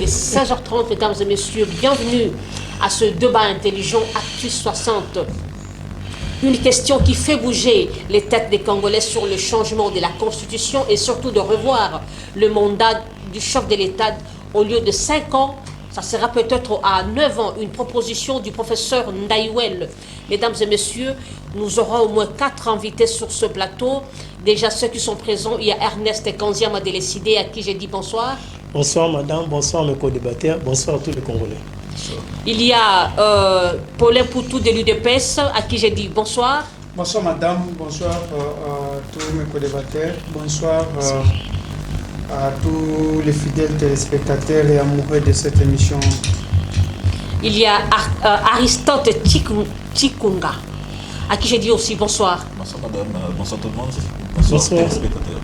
est 16h30, mesdames et messieurs. Bienvenue à ce débat intelligent Actu 60. Une question qui fait bouger les têtes des Congolais sur le changement de la Constitution et surtout de revoir le mandat du chef de l'État au lieu de 5 ans. Ça sera peut-être à 9 ans une proposition du professeur Ndaïwel. Mesdames et messieurs, nous aurons au moins 4 invités sur ce plateau. Déjà ceux qui sont présents, il y a Ernest Kanziama Délécidé à qui j'ai dit bonsoir. Bonsoir madame, bonsoir mes co-débatteurs, bonsoir à tous les Congolais. Bonsoir. Il y a Paulin Poutou de l'UDPS à qui j'ai dit bonsoir. Bonsoir madame, bonsoir à tous mes co-débatteurs, bonsoir à tous les fidèles téléspectateurs et amoureux de cette émission. Il y a Aristote Chikunga à qui j'ai dit aussi bonsoir. Bonsoir madame, bonsoir tout le monde, bonsoir téléspectateurs.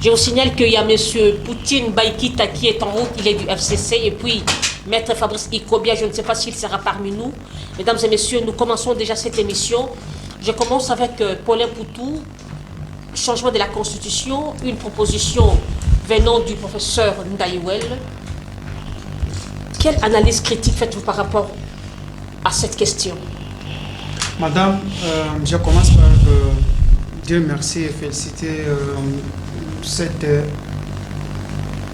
Je vous signale qu'il y a monsieur Poutine Baïkita qui est en route, il est du FCC, et puis maître Fabrice Ikobia, je ne sais pas s'il sera parmi nous. Mesdames et messieurs, nous commençons déjà cette émission. Je commence avec Paulin Poutou, changement de la Constitution, une proposition venant du professeur Ndaïwel. Quelle analyse critique faites-vous par rapport à cette question? Madame, je commence par dire merci et féliciter cet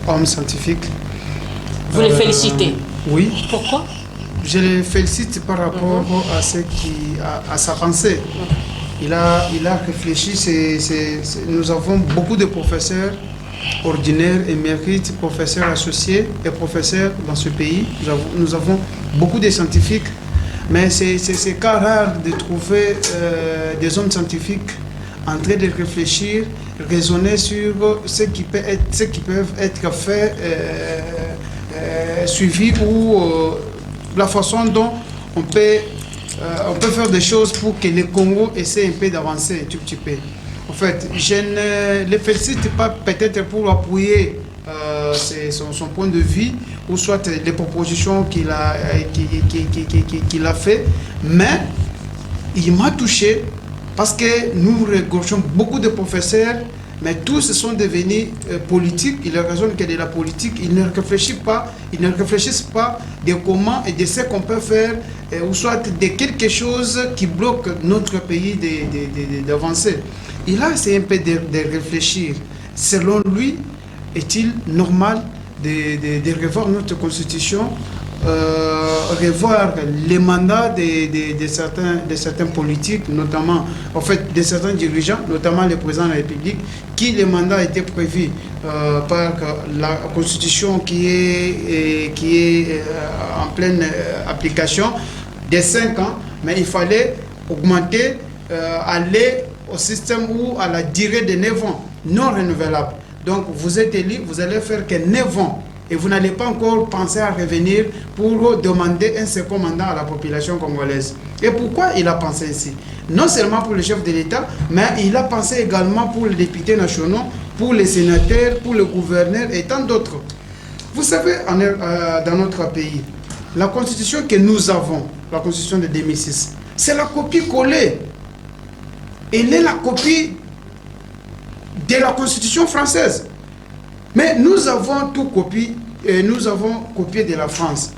homme scientifique. Vous le félicitez? Oui. Pourquoi? Je le félicite par rapport à sa pensée. Il a réfléchi. Nous avons beaucoup de professeurs ordinaires, émérites, professeurs associés et professeurs dans ce pays. Nous avons beaucoup de scientifiques, mais c'est cas rare de trouver des hommes scientifiques en train de réfléchir, raisonner sur ce qui peuvent être fait, suivi ou la façon dont on peut faire des choses pour que le Congo essaie un peu d'avancer un tout petit peu. En fait, je ne le félicite pas peut-être pour appuyer son point de vue ou soit les propositions qu'il a fait, mais il m'a touché parce que nous regorgeons beaucoup de professeurs, mais tous sont devenus politiques. Ils raisonnent que de la politique. Ils ne réfléchissent pas de comment et de ce qu'on peut faire, ou soit de quelque chose qui bloque notre pays d'avancer. Il a essayé un peu de réfléchir. Selon lui, est-il normal de revoir notre constitution, revoir les mandats de certains politiques, notamment, en fait, de certains dirigeants, notamment le président de la République, qui le mandat a été prévu par la constitution qui est en pleine application de 5 ans, mais il fallait augmenter, aller au système ou à la durée de 9 ans, non renouvelable. Donc vous êtes élu, vous allez faire que 9 ans. Et vous n'allez pas encore penser à revenir pour demander un second mandat à la population congolaise. Et pourquoi il a pensé ainsi? Non seulement pour le chef de l'État, mais il a pensé également pour les députés nationaux, pour les sénateurs, pour le gouverneur et tant d'autres. Vous savez, dans notre pays, la constitution que nous avons, la constitution de 2006, c'est la copie collée. Elle est la copie de la constitution française. Mais nous avons tout copié, nous avons copié de la France.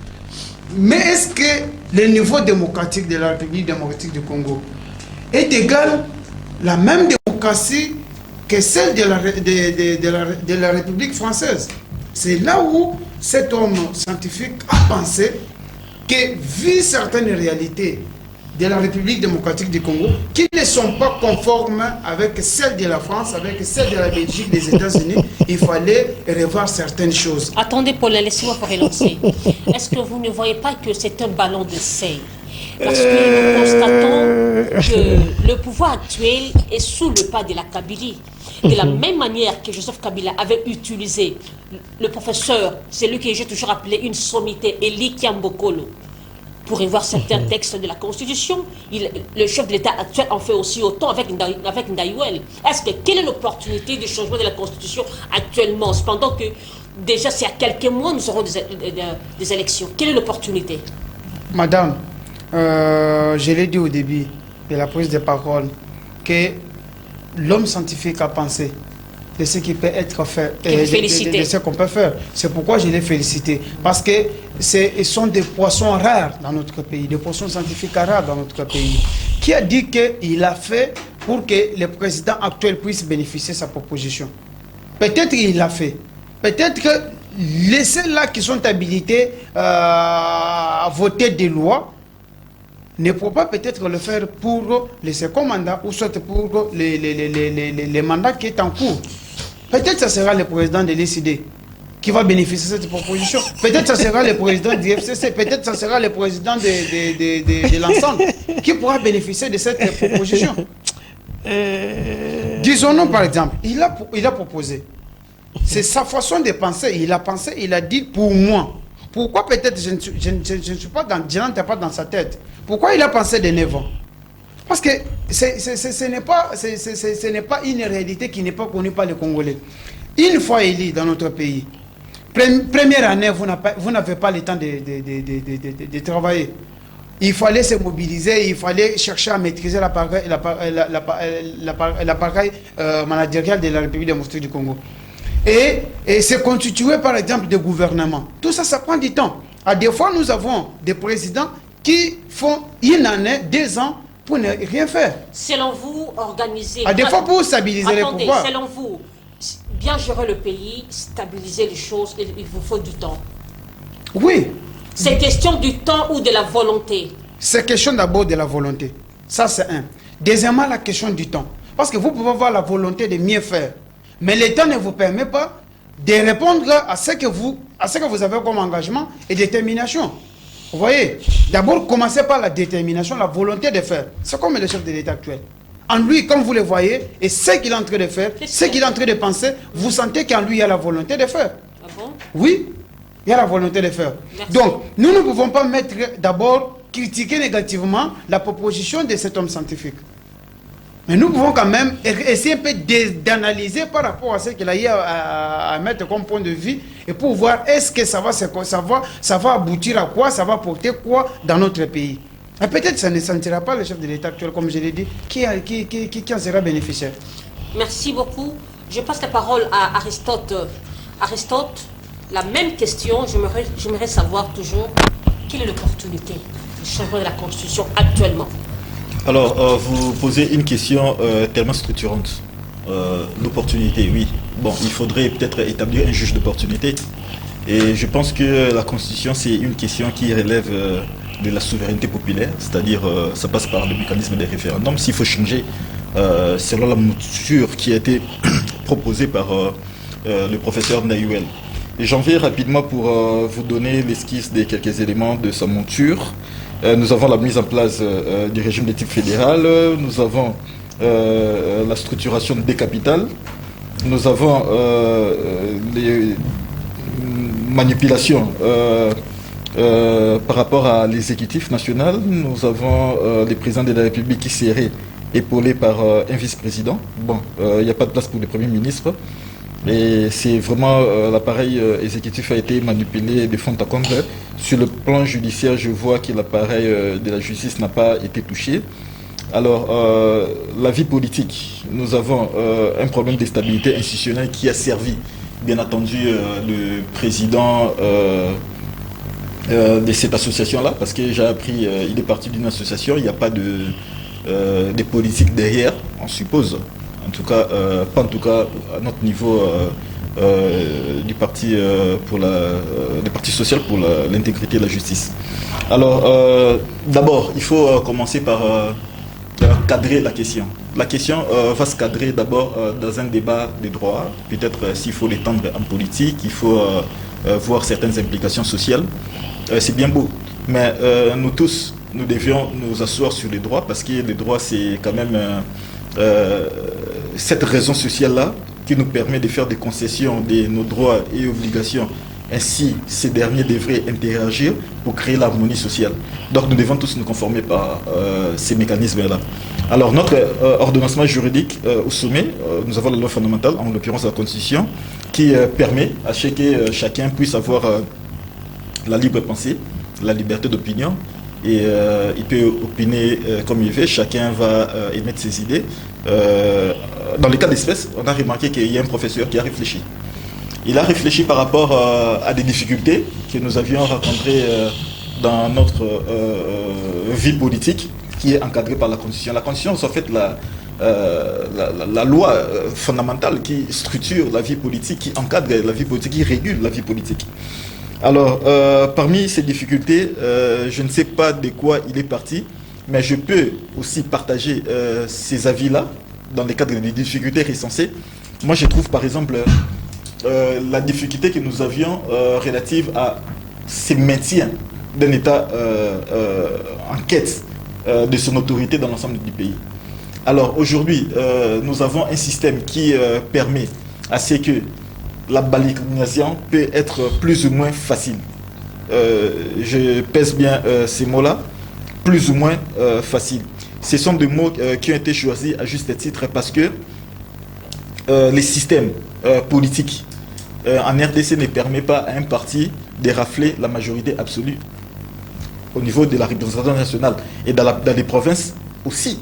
Mais est-ce que le niveau démocratique de la République démocratique du Congo est égal la même démocratie que celle de la République française? C'est là où cet homme scientifique a pensé que, vu certaines réalités de la République démocratique du Congo, qui ne sont pas conformes avec celles de la France, avec celles de la Belgique, des États-Unis, il fallait revoir certaines choses. Attendez, Paul, laissez-moi pour relancer. Est-ce que vous ne voyez pas que c'est un ballon d'essai? Parce que nous constatons que le pouvoir actuel est sous le pas de la Kabylie. De la même manière que Joseph Kabila avait utilisé le professeur, c'est lui que j'ai toujours appelé une sommité, Eli Kiambokolo, pour revoir certains textes de la Constitution. Le chef de l'État actuel en fait aussi autant avec Ndaïwel. Quelle est l'opportunité du changement de la Constitution actuellement, cependant que déjà c'est à quelques mois nous aurons des élections? Quelle est l'opportunité? Madame, je l'ai dit au début de la prise de parole, que l'homme scientifique a pensé de ce qui peut être fait, de ce qu'on peut faire. C'est pourquoi je l'ai félicité. Parce que ils sont des poissons rares dans notre pays, des poissons scientifiques rares dans notre pays. Qui a dit qu'il a fait pour que le président actuel puisse bénéficier de sa proposition? Peut-être qu'il l'a fait. Peut-être que ceux-là qui sont habilités à voter des lois ne pourront pas peut-être le faire pour les second mandats ou soit pour les mandats qui sont en cours. Peut-être que ce sera le président de l'ECD qui va bénéficier de cette proposition. Peut-être que ce sera le président du FCC. Peut-être que ce sera le président de l'ensemble qui pourra bénéficier de cette proposition. Disons-nous par exemple, il a proposé. C'est sa façon de penser. Il a pensé, il a dit pour moi. Pourquoi peut-être je ne suis pas dans, je n'entre pas dans sa tête. Pourquoi il a pensé de 9 ans? Parce que ce n'est pas une réalité qui n'est pas connue par les Congolais. Une fois élu dans notre pays, première année, vous n'avez pas le temps de travailler. Il fallait se mobiliser, il fallait chercher à maîtriser l'appareil managérial de la République démocratique du Congo. Et se constituer par exemple de gouvernement. Tout ça, ça prend du temps. À des fois, nous avons des présidents qui font une année, 2 ans pour ne rien faire. Selon vous, organiser... À des fois, pour stabiliser les pouvoirs. Selon vous, bien gérer le pays, stabiliser les choses, il vous faut du temps. Oui. C'est question du temps ou de la volonté? C'est question d'abord de la volonté. Ça, c'est un. Deuxièmement, la question du temps. Parce que vous pouvez avoir la volonté de mieux faire. Mais le temps ne vous permet pas de répondre à ce que vous avez comme engagement et détermination. Vous voyez, d'abord, commencez par la détermination, la volonté de faire. C'est comme le chef de l'État actuel. En lui, comme vous le voyez, et ce qu'il est en train de faire, ce qu'il est en train de penser, vous sentez qu'en lui, il y a la volonté de faire. Ah bon? Oui, il y a la volonté de faire. Merci. Donc, nous ne pouvons pas mettre d'abord, critiquer négativement la proposition de cet homme scientifique. Mais nous pouvons quand même essayer un peu d'analyser par rapport à ce qu'il a eu à mettre comme point de vue et pour voir est-ce que ça va aboutir à quoi, ça va porter quoi dans notre pays. Et peut-être ça ne sentira pas le chef de l'État actuel, comme je l'ai dit, qui en sera bénéficiaire. Merci beaucoup. Je passe la parole à Aristote. Aristote, la même question, j'aimerais savoir toujours quelle est l'opportunité du changement de la Constitution actuellement. Alors, vous posez une question tellement structurante. L'opportunité, oui. Bon, il faudrait peut-être établir un juge d'opportunité. Et je pense que la Constitution, c'est une question qui relève de la souveraineté populaire, c'est-à-dire ça passe par le mécanisme des référendums. S'il faut changer selon la mouture qui a été proposée par le professeur Nayuel. Et j'en vais rapidement pour vous donner l'esquisse de quelques éléments de sa monture. Nous avons la mise en place du régime de type fédéral, nous avons la structuration des capitales, nous avons les manipulations par rapport à l'exécutif national, nous avons les présidents de la République qui seraient épaulés par un vice-président. Bon, il n'y a pas de place pour le Premier ministre. Et c'est vraiment l'appareil exécutif a été manipulé de fond en comble. Sur le plan judiciaire, je vois que l'appareil de la justice n'a pas été touché. Alors, la vie politique, nous avons un problème de stabilité institutionnelle qui a servi, bien entendu, le président de cette association-là, parce que j'ai appris, il est parti d'une association, il n'y a pas de politique derrière, on suppose. En tout cas, pas en tout cas à notre niveau du parti Parti social pour l'intégrité et la justice. Alors, d'abord, il faut commencer par cadrer la question. La question va se cadrer d'abord dans un débat des droits. Peut-être s'il faut l'étendre en politique, il faut voir certaines implications sociales. C'est bien beau, mais nous tous, nous devions nous asseoir sur les droits parce que les droits, c'est quand même cette raison sociale-là qui nous permet de faire des concessions de nos droits et obligations. Ainsi, ces derniers devraient interagir pour créer l'harmonie sociale. Donc nous devons tous nous conformer par ces mécanismes-là. Alors notre ordonnancement juridique au sommet, nous avons la loi fondamentale, en l'occurrence la Constitution, qui permet à ce que chacun puisse avoir la libre pensée, la liberté d'opinion et il peut opiner comme il veut, chacun va émettre ses idées. Dans le cas d'espèce, on a remarqué qu'il y a un professeur qui a réfléchi. Il a réfléchi par rapport à des difficultés que nous avions rencontrées dans notre vie politique, qui est encadrée par la Constitution. La Constitution, c'est en fait la loi fondamentale qui structure la vie politique, qui encadre la vie politique, qui régule la vie politique. Alors, parmi ces difficultés, je ne sais pas de quoi il est parti, mais je peux aussi partager ces avis-là dans le cadre des difficultés recensées. Moi, je trouve par exemple la difficulté que nous avions relative à ce maintien d'un État en quête de son autorité dans l'ensemble du pays. Alors aujourd'hui, nous avons un système qui permet à ce que la balkanisation peut être plus ou moins facile. Je pèse bien ces mots-là, plus ou moins facile. Ce sont des mots qui ont été choisis à juste titre parce que les systèmes politiques en RDC ne permettent pas à un parti de rafler la majorité absolue au niveau de la représentation nationale et dans les provinces aussi.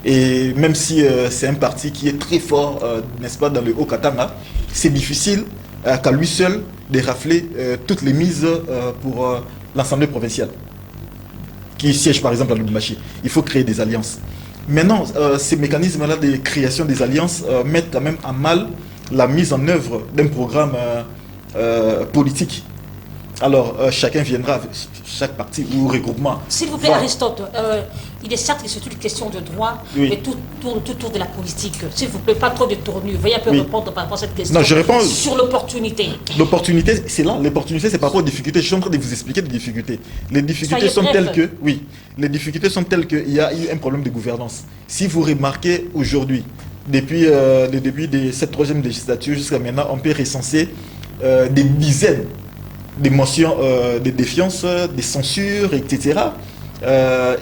Et même si c'est un parti qui est très fort, n'est-ce pas, dans le Haut-Katanga, c'est difficile qu'à lui seul de rafler toutes les mises pour l'Assemblée provinciale, qui siège par exemple à Lubumbashi. Il faut créer des alliances. Maintenant, ces mécanismes-là de création des alliances mettent quand même à mal la mise en œuvre d'un programme politique. Alors, chacun viendra, chaque parti ou regroupement. S'il vous plaît, Aristote, il est certes que c'est une question de droit, oui, mais tout tourne autour de la politique. S'il vous plaît, pas trop de tournure. Veuillez un peu répondre par rapport à cette question. Non, je réponds sur l'opportunité. L'opportunité, c'est là. L'opportunité, c'est par rapport aux difficultés. Je suis en train de vous expliquer des difficultés. Les difficultés sont telles que, les difficultés sont telles qu'il y a eu un problème de gouvernance. Si vous remarquez aujourd'hui, depuis le début de cette troisième législature jusqu'à maintenant, on peut recenser des dizaines des motions de défiance, des censures, etc.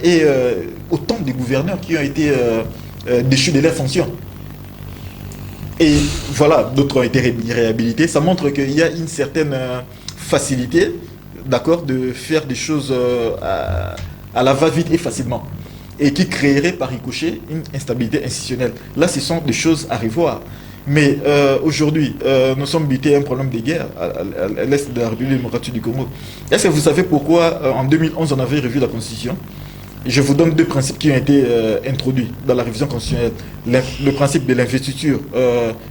Et autant de gouverneurs qui ont été déchus de leurs fonctions. Et voilà, d'autres ont été réhabilités. Ça montre qu'il y a une certaine facilité, d'accord, de faire des choses à la va-vite et facilement. Et qui créerait par ricochet une instabilité institutionnelle. Là, ce sont des choses à revoir. Mais aujourd'hui, nous sommes butés à un problème de guerre à l'est de la République démocratique du Congo. Est-ce que vous savez pourquoi en 2011 on avait revu la Constitution? Je vous donne deux principes qui ont été introduits dans la révision constitutionnelle. Le principe de l'investiture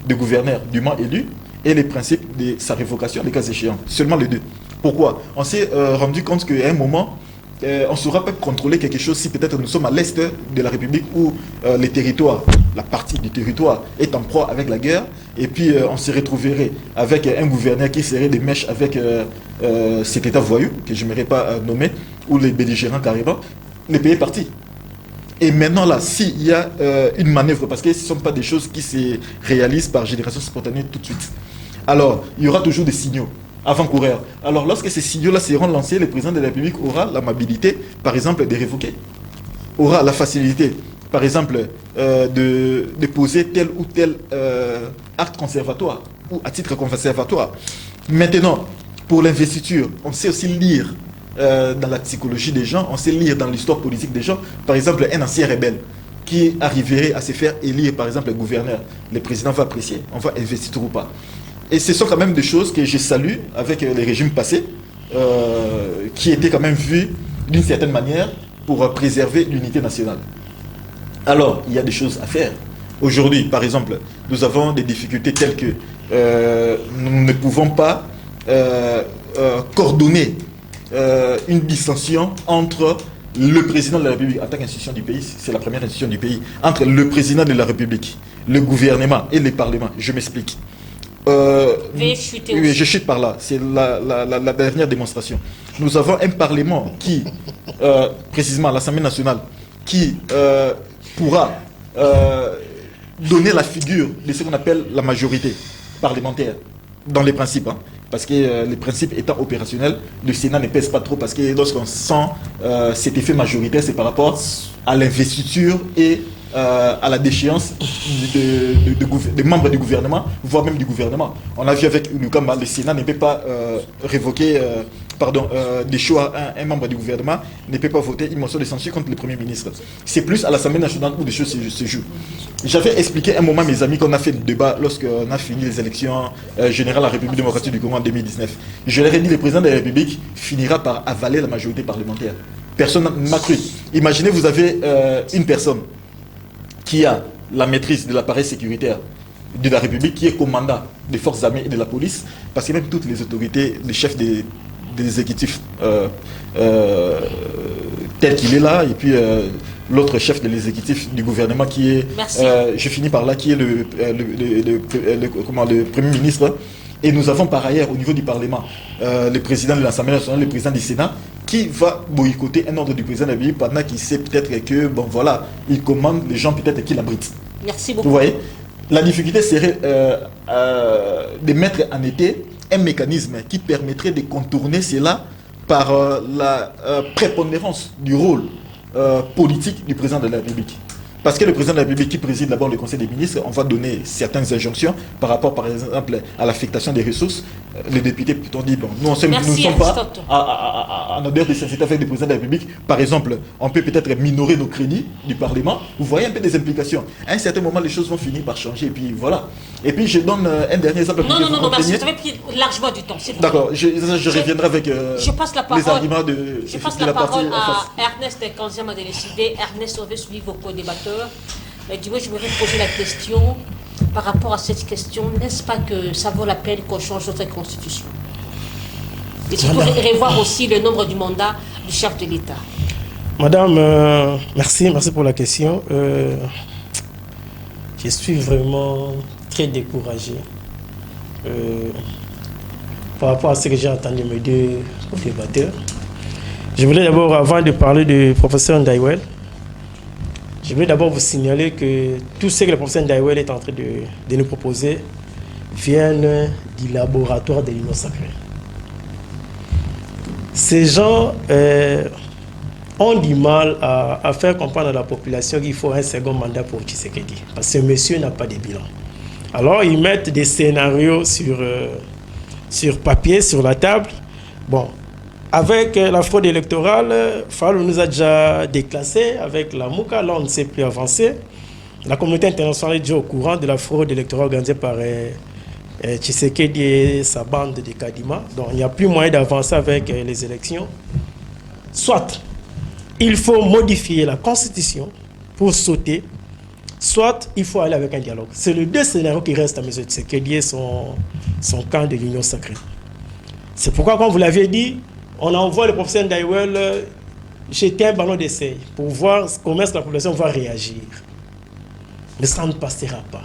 du gouverneur dûment élu et le principe de sa révocation, les cas échéants. Seulement les deux. Pourquoi? On s'est rendu compte qu'à un moment, on ne saura pas contrôler quelque chose si peut-être nous sommes à l'est de la République où les territoires, la partie du territoire est en proie avec la guerre, et puis on se retrouverait avec un gouverneur qui serait des mèches avec cet état voyou, que je n'aimerais pas nommer, ou les belligérants carrément, le pays est parti. Et maintenant là, s'il y a une manœuvre, parce que ce ne sont pas des choses qui se réalisent par génération spontanée tout de suite, alors il y aura toujours des signaux avant-coureurs. Alors lorsque ces signaux-là seront lancés, le président de la République aura l'amabilité, par exemple, de révoquer, aura la facilité, par exemple, de poser tel ou tel acte conservatoire ou à titre conservatoire. Maintenant, pour l'investiture, on sait aussi lire dans la psychologie des gens, on sait lire dans l'histoire politique des gens, par exemple, un ancien rebelle qui arriverait à se faire élire, par exemple, le gouverneur. Le président va apprécier, on va investir ou pas. Et ce sont quand même des choses que je salue avec les régimes passés, qui étaient quand même vus d'une certaine manière pour préserver l'unité nationale. Alors, il y a des choses à faire. Aujourd'hui, par exemple, nous avons des difficultés telles que nous ne pouvons pas coordonner une dissension entre le président de la République en tant qu'institution du pays, c'est la première institution du pays, entre le président de la République, le gouvernement et le Parlement. Je m'explique. Oui, je chute par là. C'est la dernière démonstration. Nous avons un Parlement qui, précisément l'Assemblée nationale, qui pourra donner la figure de ce qu'on appelle la majorité parlementaire dans les principes. Hein, parce que les principes étant opérationnels, le Sénat ne pèse pas trop parce que lorsqu'on sent cet effet majoritaire, c'est par rapport à l'investiture et à la déchéance des membres du gouvernement, voire même du gouvernement. On a vu avec Lukamba, le Sénat ne peut pas révoquer, déchoir un membre du gouvernement, ne peut pas voter une motion de censure contre le Premier ministre. C'est plus à l'Assemblée nationale où des choses se jouent. J'avais expliqué un moment, mes amis, qu'on a fait le débat lorsqu'on a fini les élections générales à la République démocratique du Congo en 2019. Je leur ai dit, le président de la République finira par avaler la majorité parlementaire. Personne n'a cru. Imaginez, vous avez une personne qui a la maîtrise de l'appareil sécuritaire de la République, qui est commandant des forces armées et de la police, parce que même toutes les autorités, les chefs des exécutifs tel qu'il est là, et puis l'autre chef de l'exécutif du gouvernement qui est, je finis par là, qui est le Premier ministre. Et nous avons par ailleurs au niveau du Parlement le président de l'Assemblée nationale, le président du Sénat, qui va boycotter un ordre du président de la République pendant qu'il sait peut-être que, bon voilà, il commande les gens peut-être qui l'abritent. Merci beaucoup. Vous voyez, la difficulté serait de mettre en été un mécanisme qui permettrait de contourner cela par la prépondérance du rôle politique du président de la République. Parce que le président de la République qui préside d'abord le Conseil des ministres, on va donner certaines injonctions par rapport, par exemple, à l'affectation des ressources. Les députés plutôt dit, bon, nous ne sommes pas en odeur de sincérité avec le président de la République. Par exemple, on peut peut-être minorer nos crédits du Parlement. Vous voyez un peu des implications. À un certain moment, les choses vont finir par changer. Et puis voilà. Et puis je donne un dernier exemple. Non, merci. Vous avez pris largement du temps. D'accord, je reviendrai avec les arguments de Je passe la parole à Ernest Kanziama de décider. Ernest, on veut suivre vos co-débatteurs. Mais du moins, je voudrais poser la question par rapport à cette question. N'est-ce pas que ça vaut la peine qu'on change notre constitution? Et surtout revoir aussi le nombre du mandat du chef de l'État. Madame, merci pour la question. Je suis vraiment très découragé par rapport à ce que j'ai entendu mes deux débatteurs. Je voulais d'abord, avant de parler du professeur Ndaiwel, je voulais d'abord vous signaler que tout ce que le professeur Ndaiwel est en train de nous proposer viennent du laboratoire de l'Union sacrée. Ces gens ont du mal à faire comprendre à la population qu'il faut un second mandat pour Tshisekedi, parce que monsieur n'a pas de bilan. Alors ils mettent des scénarios sur papier, sur la table. Bon, avec la fraude électorale, Fallou nous a déjà déclassé. Avec la Mouka, là on ne sait plus avancer. La communauté internationale est déjà au courant de la fraude électorale organisée par Tshisekedi et sa bande de Kadima. Donc il n'y a plus moyen d'avancer avec les élections. Soit il faut modifier la constitution pour sauter, soit il faut aller avec un dialogue. C'est les deux scénarios qui restent à M. Tshisekedi et son camp de l'Union sacrée. C'est pourquoi, comme vous l'avez dit, on envoie le professeur Ndaiwel jeter un ballon d'essai pour voir comment est-ce que la population va réagir. Mais ça ne passera pas.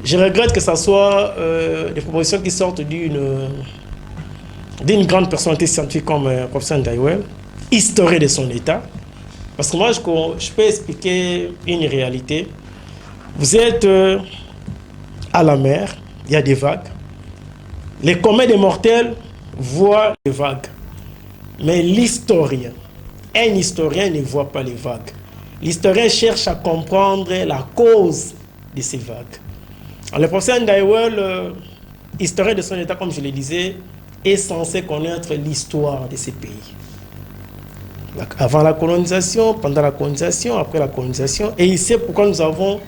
Je regrette que ce soit des propositions qui sortent d'une grande personnalité scientifique comme le professeur Ndaiwel, historique de son état. Parce que moi, je peux expliquer une réalité. Vous êtes à la mer, il y a des vagues. Les communs des mortels voient les vagues. Mais l'historien, un historien ne voit pas les vagues. L'historien cherche à comprendre la cause de ces vagues. Alors, le professeur Ndaiwel, historien de son état, comme je le disais, est censé connaître l'histoire de ces pays. Avant la colonisation, pendant la colonisation, après la colonisation. Et il sait pourquoi nous avons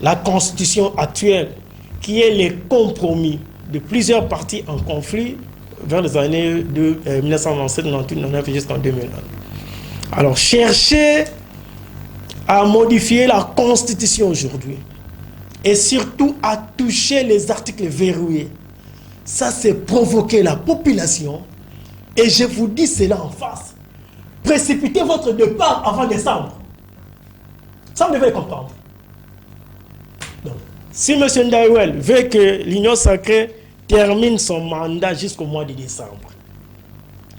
la constitution actuelle, qui est le compromis de plusieurs partis en conflit vers les années de 1997, 1999 jusqu'en 2001. Alors, chercher à modifier la constitution aujourd'hui et surtout à toucher les articles verrouillés, ça c'est provoquer la population. Et je vous dis cela en face. Précipitez votre départ avant décembre. Ça, vous devez comprendre. Donc, si M. Ndaiwel veut que l'Union sacrée termine son mandat jusqu'au mois de décembre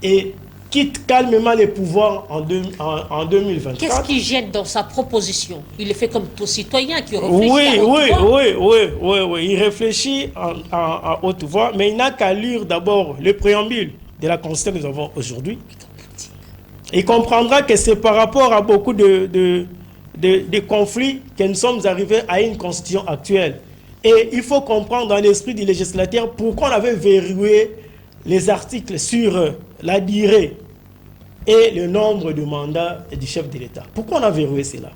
et quitte calmement les pouvoirs en 2024... Qu'est-ce qui gêne dans sa proposition? Il le fait comme tout citoyen qui réfléchit Oui, il réfléchit à haute voix, mais il n'a qu'à lire d'abord le préambule de la Constitution que nous avons aujourd'hui. Il comprendra que c'est par rapport à beaucoup de conflits que nous sommes arrivés à une constitution actuelle. Et il faut comprendre dans l'esprit du législateur pourquoi on avait verrouillé les articles sur la durée et le nombre de mandats du chef de l'État. Pourquoi on a verrouillé cela?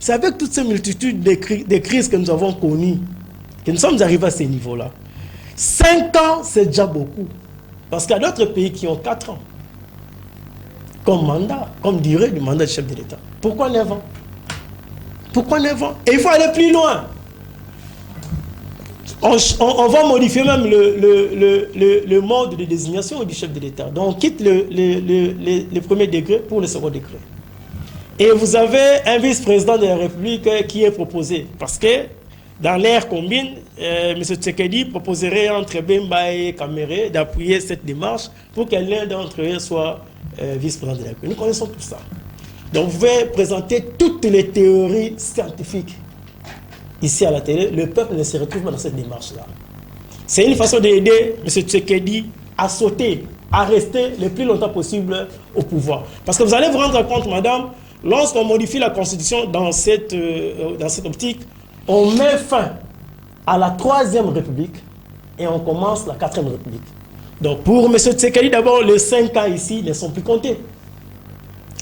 C'est avec toutes ces multitudes de crises que nous avons connues que nous sommes arrivés à ce niveau-là. 5 ans, c'est déjà beaucoup. Parce qu'il y a d'autres pays qui ont 4 ans comme mandat, comme durée du mandat du chef de l'État. Pourquoi 9 ans? Pourquoi 9 ans? Et il faut aller plus loin. On va modifier même le mode de désignation du chef de l'État. Donc on quitte le premier degré pour le second degré. Et vous avez un vice-président de la République qui est proposé. Parce que dans l'ère combine, M. Tshisekedi proposerait entre Bemba et Kamere d'appuyer cette démarche pour que l'un d'entre eux soit vice-président de la République. Nous connaissons tout ça. Donc vous pouvez présenter toutes les théories scientifiques ici à la télé. Le peuple ne se retrouve pas dans cette démarche-là. C'est une façon d'aider M. Tshisekedi à sauter, à rester le plus longtemps possible au pouvoir. Parce que vous allez vous rendre compte, madame, lorsqu'on modifie la Constitution dans cette optique, on met fin à la 3e République et on commence la 4e République. Donc pour M. Tshisekedi, d'abord, les 5 ans ici ne sont plus comptés.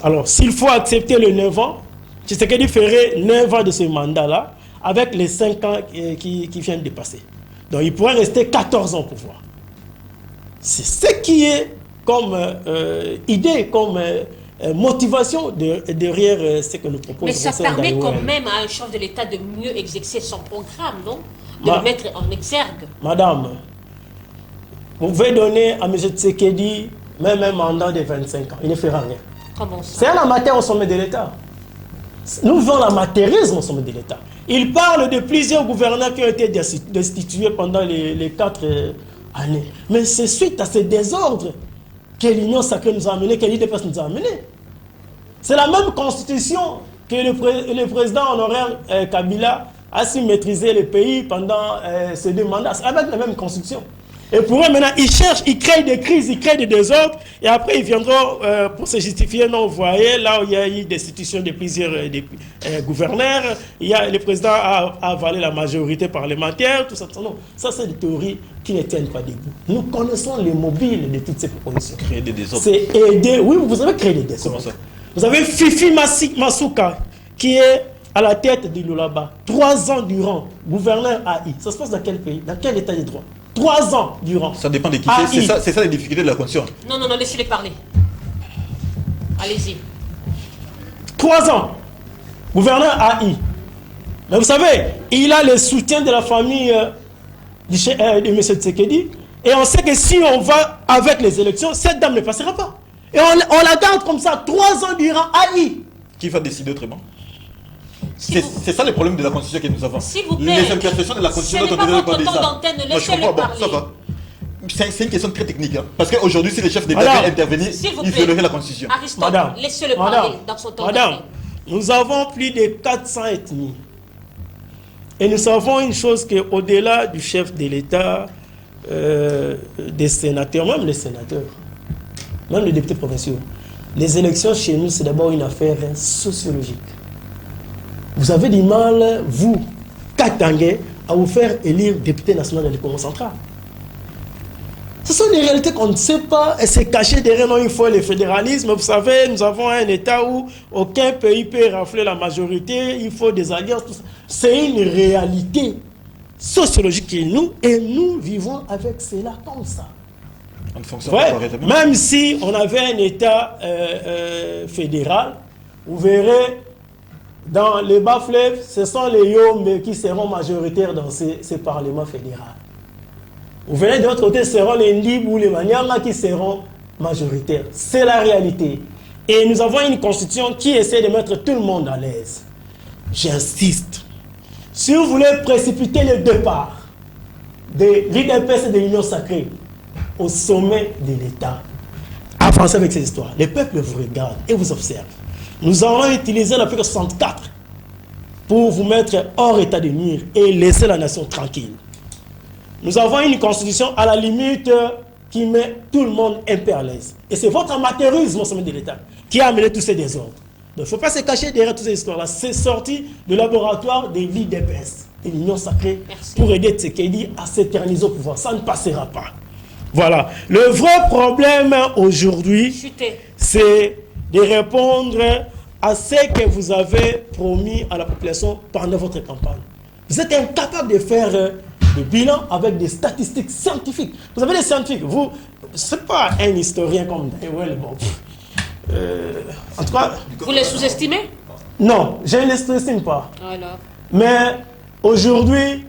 Alors, s'il faut accepter le 9 ans, Tshisekedi ferait 9 ans de ce mandat-là avec les 5 ans qui viennent de passer. Donc il pourrait rester 14 ans au pouvoir. C'est ce qui est comme idée, comme motivation derrière ce que nous proposons. Mais ça permet quand même à un chef de l'État de mieux exercer son programme, non? De le mettre en exergue. Madame, vous pouvez donner à M. Tshisekedi même un mandat de 25 ans. Il ne fera rien. Comment ça? C'est un amateur au sommet de l'État. Nous vivons l'amateurisme au sommet de l'État. Il parle de plusieurs gouverneurs qui ont été destitués pendant les 4 années. Mais c'est suite à ces désordres que l'Union sacrée nous a amenés, que l'IDPS nous a amenés. C'est la même constitution que le président honoraire Kabila a su maîtriser le pays pendant ces 2 mandats. C'est avec la même constitution. Et pour eux, maintenant, ils cherchent, ils créent des crises, ils créent des désordres, et après, ils viendront pour se justifier. Non, vous voyez, là où il y a eu destitution de plusieurs gouverneurs, le président a avalé la majorité parlementaire, tout ça. Non, ça, c'est des théories qui ne tiennent pas debout. Nous connaissons les mobiles de toutes ces propositions. Créer des désordres. C'est aider, oui, vous avez créé des désordres. Comment ça? Vous avez Fifi Masuka, qui est à la tête du Lulaba, 3 ans durant, gouverneur AI. Ça se passe dans quel pays? Dans quel état de droit? 3 ans durant. Ça dépend de qui c'est ça les difficultés de la constitution. Non, laissez-les parler. Allez-y. 3 ans. Gouverneur AI. Mais vous savez, il a le soutien de la famille de M. Tshisekedi. Et on sait que si on va avec les élections, cette dame ne passera pas. Et on la garde comme ça 3 ans durant AI. Qui va décider autrement? C'est ça le problème de la constitution que nous avons. S'il vous plaît, les imperfections de la constitution ce n'est pas votre temps d'antenne, laissez-le parler. C'est une question très technique. Hein. Parce qu'aujourd'hui, si le chef d'État veut intervenir, il violerait la constitution. Aristote, laissez-le parler dans son temps d'antenne. Nous avons plus de 400 ethnies. Et nous savons une chose, qu'au-delà du chef de l'État, des sénateurs, même les sénateurs, même les députés provinciaux, les élections chez nous, c'est d'abord une affaire sociologique. Vous avez du mal, vous, Katangais, à vous faire élire député national dans le Congo central. Ce sont des réalités qu'on ne sait pas, et c'est caché derrière nous, il faut le fédéralisme. Vous savez, nous avons un État où aucun pays peut rafler la majorité, il faut des alliances, tout ça. C'est une réalité sociologique qui est nous, et nous vivons avec cela comme ça. On fonctionne pas correctement. Même si on avait un État fédéral, vous verrez, dans les bas-fleuves, ce sont les Yombe qui seront majoritaires dans ces parlements fédéraux. Vous verrez de l'autre côté, ce seront les Ndib ou les Manyama qui seront majoritaires. C'est la réalité. Et nous avons une constitution qui essaie de mettre tout le monde à l'aise. J'insiste. Si vous voulez précipiter le départ de l'IDPS et de l'Union sacrée au sommet de l'État, avancez avec ces histoires. Les peuples vous regardent et vous observent. Nous allons utiliser l'article 64 pour vous mettre hors état de nuire et laisser la nation tranquille. Nous avons une constitution à la limite qui met tout le monde un peu à l'aise. Et c'est votre amateurisme au sommet de l'État qui a amené tous ces désordres. il ne faut pas se cacher derrière toutes ces histoires-là. C'est sorti du laboratoire de l'IDPS, de l'Union Sacrée, pour aider Tshisekedi à s'éterniser au pouvoir. Ça ne passera pas. Voilà. Le vrai problème aujourd'hui, c'est de répondre à ce que vous avez promis à la population pendant votre campagne. Vous êtes incapable de faire des bilans avec des statistiques scientifiques. Vous avez des scientifiques. Vous, ce n'est pas un historien comme Daniel. Bon. En tout cas... Vous les sous-estimez? Non, je ne les sous-estime pas. Alors. Mais aujourd'hui,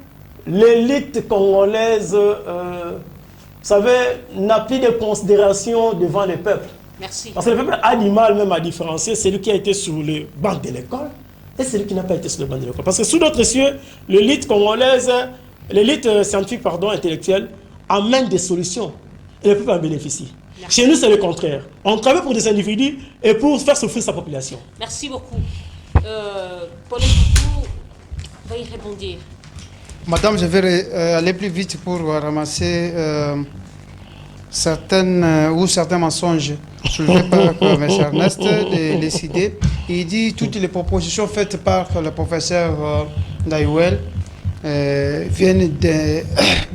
l'élite congolaise, vous savez, n'a plus de considération devant le peuple. Merci. Parce que le peuple a du mal même à différencier celui qui a été sur le banc de l'école et celui qui n'a pas été sur le banc de l'école. Parce que sous d'autres cieux, l'élite congolaise, l'élite scientifique, pardon, intellectuelle, amène des solutions et le peuple en bénéficie. Merci. Chez nous, c'est le contraire. On travaille pour des individus et pour faire souffrir sa population. Merci beaucoup. Paul Ntoutou va y répondre. Madame, je vais aller plus vite pour ramasser certains mensonges soulevés par M. Ernest de décider. Il dit toutes les propositions faites par le professeur Daïwel viennent des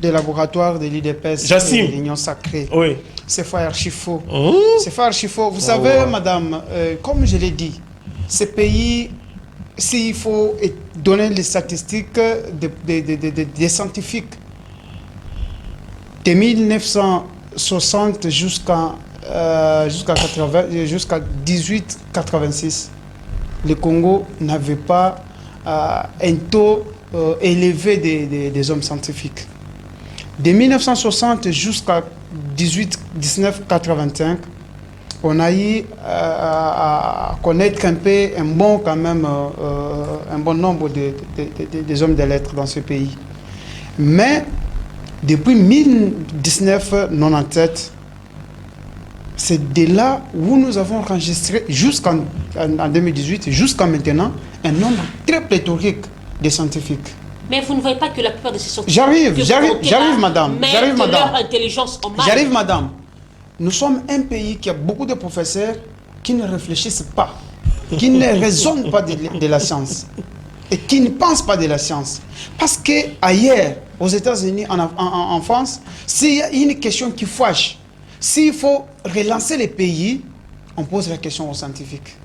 laboratoires de l'IDPS et de l'Union Sacrée. Oui. C'est faux, archi faux. C'est faux, archi faux. Vous savez, madame, comme je l'ai dit, ces pays, s'il faut donner les statistiques des scientifiques, de 1960 jusqu'à 1886, le Congo n'avait pas un taux élevé des hommes scientifiques. De 1960 jusqu'à 1985, on a eu à connaître un bon nombre des hommes de lettres dans ce pays. Mais depuis 1997, c'est de là où nous avons enregistré jusqu'en 2018, jusqu'à maintenant, un nombre très pléthorique de scientifiques. Mais vous ne voyez pas que la plupart de ces scientifiques... J'arrive, madame. Leur intelligence en mal. J'arrive, madame. Nous sommes un pays qui a beaucoup de professeurs qui ne réfléchissent pas, qui ne raisonnent pas de la science et qui ne pensent pas de la science. Parce qu'ailleurs, aux États-Unis, en France, s'il y a une question qui fâche, s'il faut relancer les pays, on pose la question aux scientifiques.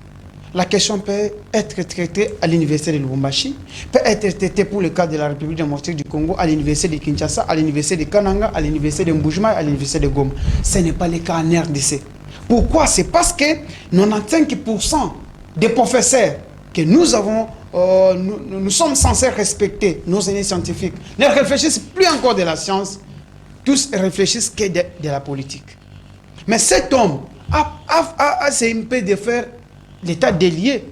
La question peut être traitée à l'université de Lubumbashi, peut être traitée pour le cas de la République démocratique du Congo, à l'université de Kinshasa, à l'université de Kananga, à l'université de Mbujimayi, à l'université de Goma. Ce n'est pas le cas en RDC. Pourquoi? C'est parce que 95% des professeurs que nous avons, nous sommes censés respecter, nos aînés scientifiques, ne réfléchissent plus encore de la science, tous réfléchissent que de la politique. Mais cet homme a essayé de faire l'état délié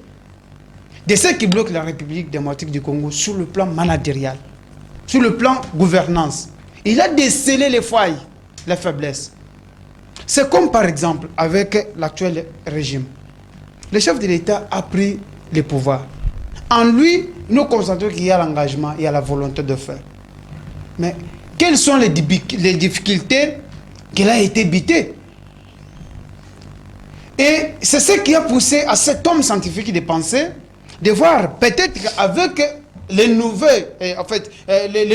de ce qui bloque la République démocratique du Congo sur le plan managérial, sur le plan gouvernance. Il a décelé les failles, les faiblesses. C'est comme par exemple avec l'actuel régime. Le chef de l'État a pris le pouvoir. En lui, nous constatons qu'il y a l'engagement, il y a la volonté de faire. Mais quelles sont les difficultés qu'il a été bité? Et c'est ce qui a poussé à cet homme scientifique de penser, de voir peut-être avec les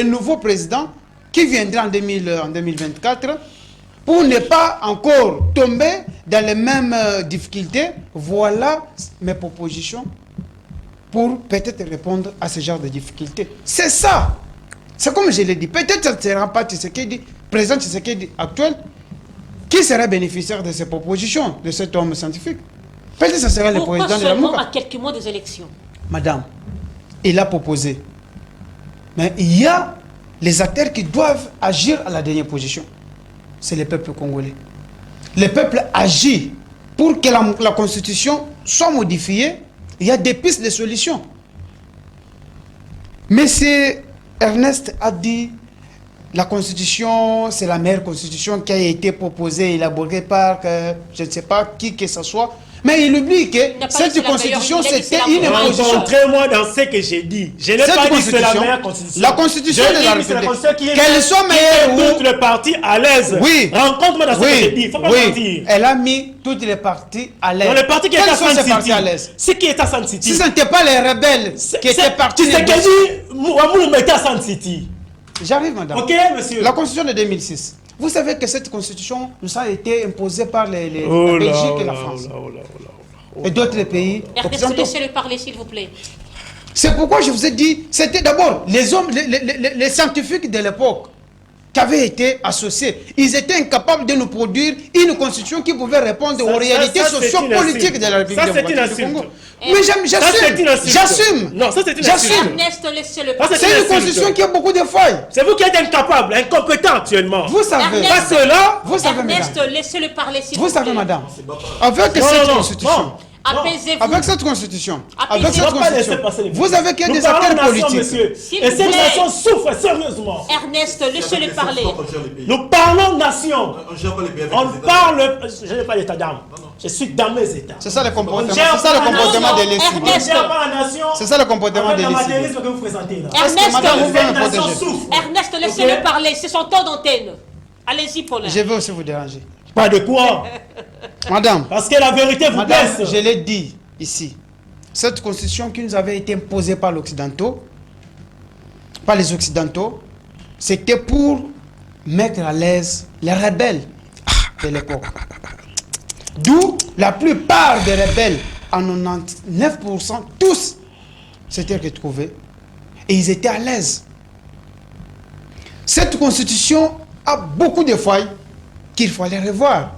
nouveaux présidents qui viendront en 2024, pour ne pas encore tomber dans les mêmes difficultés, voilà mes propositions pour peut-être répondre à ce genre de difficultés. C'est ça. C'est comme je l'ai dit. Peut-être que ce ne sera pas Tshisekedi, président Tshisekedi actuel, qui sera bénéficiaire de ces propositions, de cet homme scientifique. Peut-être que ce sera le président de la Pourquoi MOUCA. seulement à quelques mois des élections? Madame, il a proposé. Mais il y a les acteurs qui doivent agir à la dernière position. C'est le peuple congolais. Le peuple agit pour que la constitution soit modifiée. Il y a des pistes de solutions. Monsieur Ernest a dit la constitution, c'est la meilleure constitution qui a été proposée, élaborée par je ne sais pas qui que ce soit. Mais il oublie que n'a pas dit cette c'est la constitution, meilleure, il a dit c'était c'est la une meilleure. imposition. Rencontrez-moi dans ce que j'ai dit. Je n'ai Cette pas dit que c'est la constitution, meilleure constitution. la constitution Je de dis la que c'est la République, constitution qui qu'elle soit met meilleure ou... toutes les parties à l'aise. Oui. Rencontre-moi dans ce que j'ai dit. Il ne faut pas mentir. Oui, elle a mis toutes les parties à l'aise. Dans les partis qui étaient Quelles à sont Sun ces City. parties à l'aise? Ce qui est à Sun City. Si ce n'était pas les rebelles qui étaient partis... Tu sais que dit, Mouamou mettait à Sun City. J'arrive, madame. Ok, monsieur. La constitution de 2006. Vous savez que cette constitution nous a été imposée par la Oh là, Belgique oh et la là, France. oh là, oh là, oh là, oh là. Et d'autres pays Ernest, occidentaux. laissez-le parler, s'il vous plaît. C'est pourquoi je vous ai dit, c'était d'abord les hommes, les scientifiques de l'époque qui avaient été associés. Ils étaient incapables de nous produire une constitution qui pouvait répondre aux réalités ça, c'est sociopolitiques de la République Ça, c'est une démocratique du insulte. Congo. Mais Ça, c'est une insulte. j'assume. Non, ça, c'est une J'assume. insulte. Ernest, laissez-le Ça, parler. C'est une insulte. constitution qui a beaucoup de failles. C'est vous qui êtes incapable, incompétent actuellement. Vous savez. Ernest. Parce que là, Vous savez, Ernest, madame. laissez-le parler, s'il Vous vous plaît. savez, madame. Avec Non, cette non, constitution. non. Apaisez-vous. Avec cette constitution, Apaisez-vous. avec cette on ne va pas laisser constitution, passer les vous avez qu'il y a Nous des parlons acteurs nation, politiques. monsieur. S'il Et vous cette plaît. nation souffre sérieusement. Ernest, laissez-le parler. Nous parlons nation. On gère pas les pays avec On les États. parle. Je n'ai pas d'état d'âme. Je suis dans mes états. C'est ça le comportement. On gère C'est ça le pas la comportement nation. des lessives. On ne Ernest. gère pas la nation. C'est ça le comportement Avec des le lessives. matérialisme que vous présentez là. Est-ce que Ernest, madame, vous pouvez Cette me nation protéger? souffre. Ernest, laissez-le Ok. parler. C'est son temps d'antenne. Allez-y, Paulin. Je vais aussi vous déranger. Pas de quoi. Madame, Parce que la vérité vous madame, blesse. je l'ai dit ici. Cette constitution qui nous avait été imposée par l'Occidentaux, par les Occidentaux, c'était pour mettre à l'aise les rebelles de l'époque. D'où la plupart des rebelles, en 99%, tous s'étaient retrouvés et ils étaient à l'aise. Cette constitution a beaucoup de failles qu'il fallait revoir.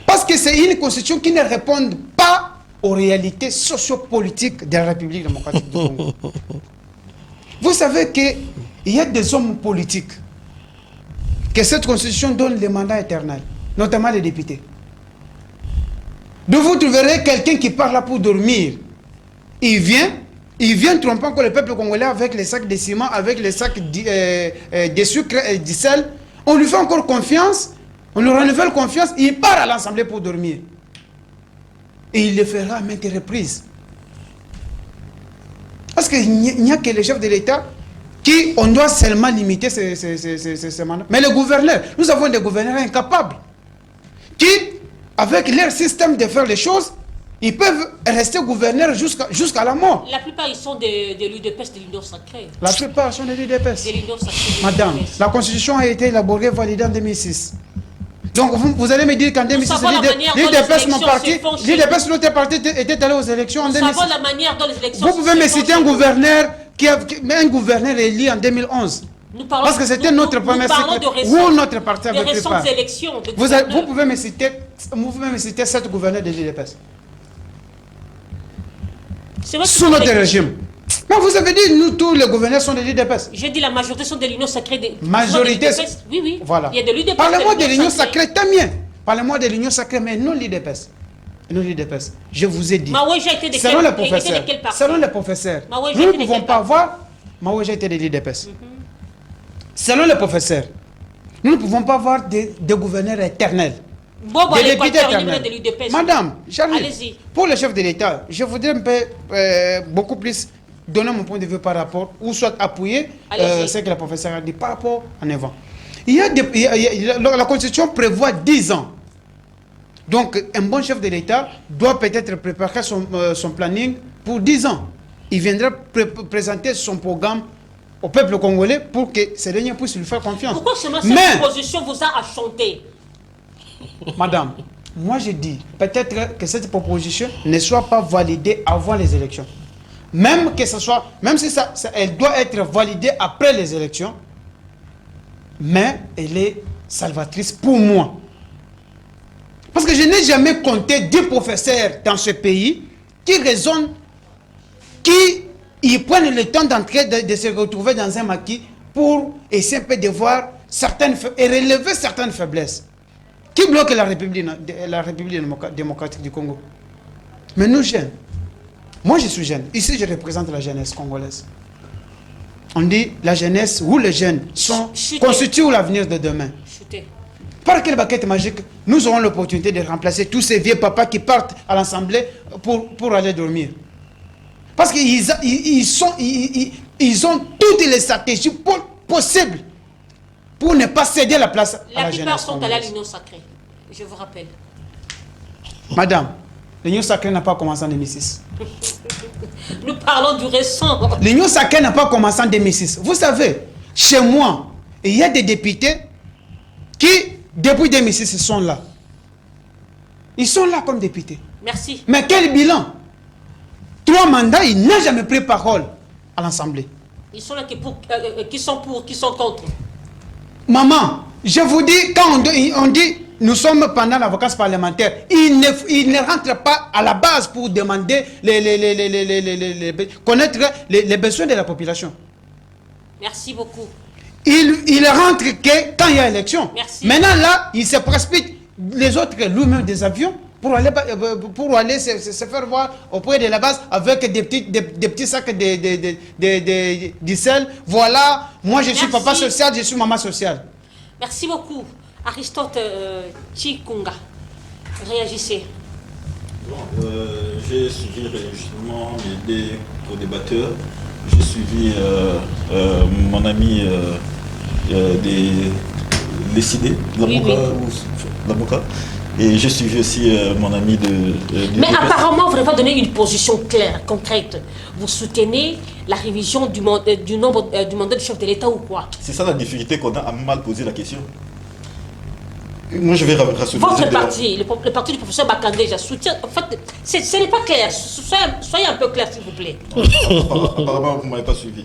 Parce que c'est une constitution qui ne répond pas aux réalités sociopolitiques de la République démocratique du Congo. Vous savez qu'il y a des hommes politiques que cette constitution donne le mandat éternel, notamment les députés. Donc vous trouverez quelqu'un qui part là pour dormir. Il vient tromper encore le peuple congolais avec les sacs de ciment, avec les sacs de sucre et du sel. On lui fait encore confiance, on lui renouvelle confiance, il part à l'Assemblée pour dormir. Et il le fera à maintes reprises. Parce qu'il n'y a que les chefs de l'État qui, on doit seulement limiter ces mandats. Mais les gouverneurs, nous avons des gouverneurs incapables qui, avec leur système de faire les choses, ils peuvent rester gouverneurs jusqu'à la mort. La plupart, ils sont de l'UDPS, de l'Union sacrée. La plupart sont des UDPS. De l'Union sacrée. de Madame, l'UDPS. la constitution a été élaborée et validée en 2006. Donc vous allez me dire qu'en 2006, savons la manière dont les l'UDPS, mon élections parti, se font chez l'UDPS, l'autre parti était allé aux élections en Nous 2006. savons la manière dont les élections Vous pouvez se me font citer chez un nous. gouverneur mais un gouverneur élu en 2011. Nous parlons, Parce que c'était nous- notre nous première parlons cycle de où notre parti des avait pris récentes part. élections. De Vous gouverneurs. pouvez me citer 7 gouverneurs de l'UDPS C'est vrai que sous notre régime. Mais vous avez dit, nous tous les gouverneurs sont de l'UDPS. J'ai dit la majorité sont de l'Union sacrée. Majorité. Sont de l'UDPS. Oui, oui. Voilà. Il y a de l'UDPS. Parlez-moi de l'Union sacrée, tant mieux. Parlez-moi de l'Union sacrée, mais non l'UDPS. Non l'UDPS. Je vous ai dit. Maouéja était de quel, Selon les était professeurs, de quel parti? selon les professeurs, Maouéja nous ne était de pouvons quel pas parti? avoir Maouéja était de l'UDPS. Selon les professeurs, nous ne pouvons pas avoir des gouverneurs éternels. Bon, Des les députés équateurs, éternels. de l'UDPS. Madame, j'arrive. Allez-y. Pour le chef de l'État, je voudrais un peu, beaucoup plus donner mon point de vue par rapport, ou soit appuyer Allez-y. ce que le professeur a dit par rapport en avant. La Constitution prévoit 10 ans. Donc, un bon chef de l'État doit peut-être préparer son planning pour 10 ans. Il viendra présenter son programme au peuple congolais pour que ces derniers puissent lui faire confiance. Pourquoi seulement cette Mais, proposition vous a enchanté? madame, moi je dis peut-être que cette proposition ne soit pas validée avant les élections. Même que ce soit, même si elle doit être validée après les élections, mais elle est salvatrice pour moi. Parce que je n'ai jamais compté 10 professeurs dans ce pays qui raisonnent, qui ils prennent le temps d'entrer, de se retrouver dans un maquis pour essayer un peu de voir certaines et relever certaines faiblesses. Qui bloque la République démocratique du Congo? Mais nous jeunes, moi je suis jeune, ici je représente la jeunesse congolaise. On dit la jeunesse ou les jeunes Chutez. constituent l'avenir de demain. Chutez. Par quelle baguette magique nous aurons l'opportunité de remplacer tous ces vieux papas qui partent à l'Assemblée pour aller dormir? Parce qu'ils ont toutes les stratégies possibles pour ne pas céder la place à la jeunesse. La plupart sont allés à l'Union sacrée, je vous rappelle. Madame, l'Union sacrée n'a pas commencé en 2006. Nous parlons du récent. L'Union sacrée n'a pas commencé en 2006. Vous savez, chez moi, il y a des députés qui, depuis 2006, sont là. Ils sont là comme députés. Merci. Mais quel bilan? 3 mandats, il n'a jamais pris parole à l'Assemblée. Ils sont là qui sont pour, qui sont contre. Maman, je vous dis, quand on dit nous sommes pendant la vacance parlementaire, il ne rentre pas à la base pour demander connaître les besoins de la population. Merci beaucoup. Il rentre que quand il y a élection. Merci. Maintenant là, il se précipite, les autres louent même des avions pour aller se faire voir auprès de la base avec des petits sacs de sel. Voilà, moi je suis Merci. papa social, je suis maman sociale. Merci beaucoup. Aristote Chikunga, réagissez. Bon, j'ai suivi justement les deux co-débatteurs. J'ai suivi mon ami décidé, l'avocat. Et j'ai suivi aussi mon ami du Mais DPS. apparemment, vous n'avez pas donné une position claire, concrète. Vous soutenez la révision du mandat du chef de l'État ou quoi? C'est ça la difficulté qu'on a à mal poser la question. Moi, je vais rassembler. Votre parti, le parti du professeur Bakandé, je soutiens. En fait, ce n'est pas clair. Soyez un peu clair, s'il vous plaît. Apparemment, vous ne m'avez pas suivi.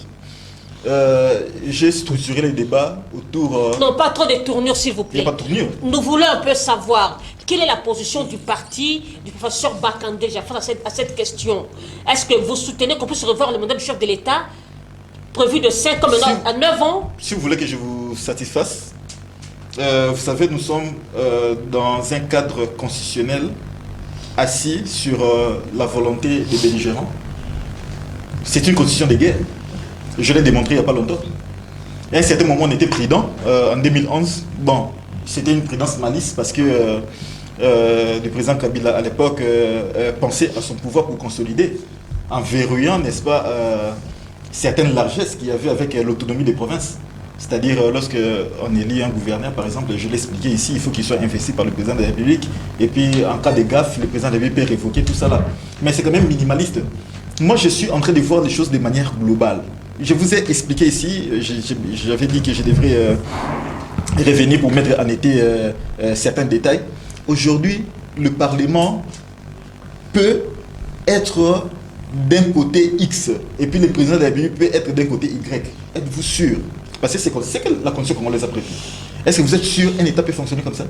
J'ai structuré les débats autour... Non, pas trop de tournures, s'il vous Il n'y plaît. a pas de tournure. Nous voulons un peu savoir quelle est la position du parti du professeur Bakandé face à cette question. Est-ce que vous soutenez qu'on puisse revoir le mandat du chef de l'État prévu de 5 ans à 9 ans? Si vous voulez que je vous satisfasse, vous savez, nous sommes dans un cadre constitutionnel assis sur la volonté des belligérants. C'est une constitution de guerre. Je l'ai démontré il n'y a pas longtemps. À un certain moment, on était prudent. En 2011, bon, c'était une prudence malice parce que le président Kabila, à l'époque, pensait à son pouvoir pour consolider, en verrouillant, n'est-ce pas, certaines largesses qu'il y avait avec l'autonomie des provinces. C'est-à-dire, lorsque on élit un gouverneur, par exemple, je l'ai expliqué ici, il faut qu'il soit investi par le président de la République. Et puis, en cas de gaffe, le président de la République peut révoquer tout ça là. Mais c'est quand même minimaliste. Moi, je suis en train de voir les choses de manière globale. Je vous ai expliqué ici, j'avais dit que je devrais revenir pour mettre en été certains détails. Aujourd'hui, le Parlement peut être d'un côté X, et puis le président de la République peut être d'un côté Y. Êtes-vous sûr? Parce que c'est la condition qu'on les a prévues. Est-ce que vous êtes sûr qu'un État peut fonctionner comme ça?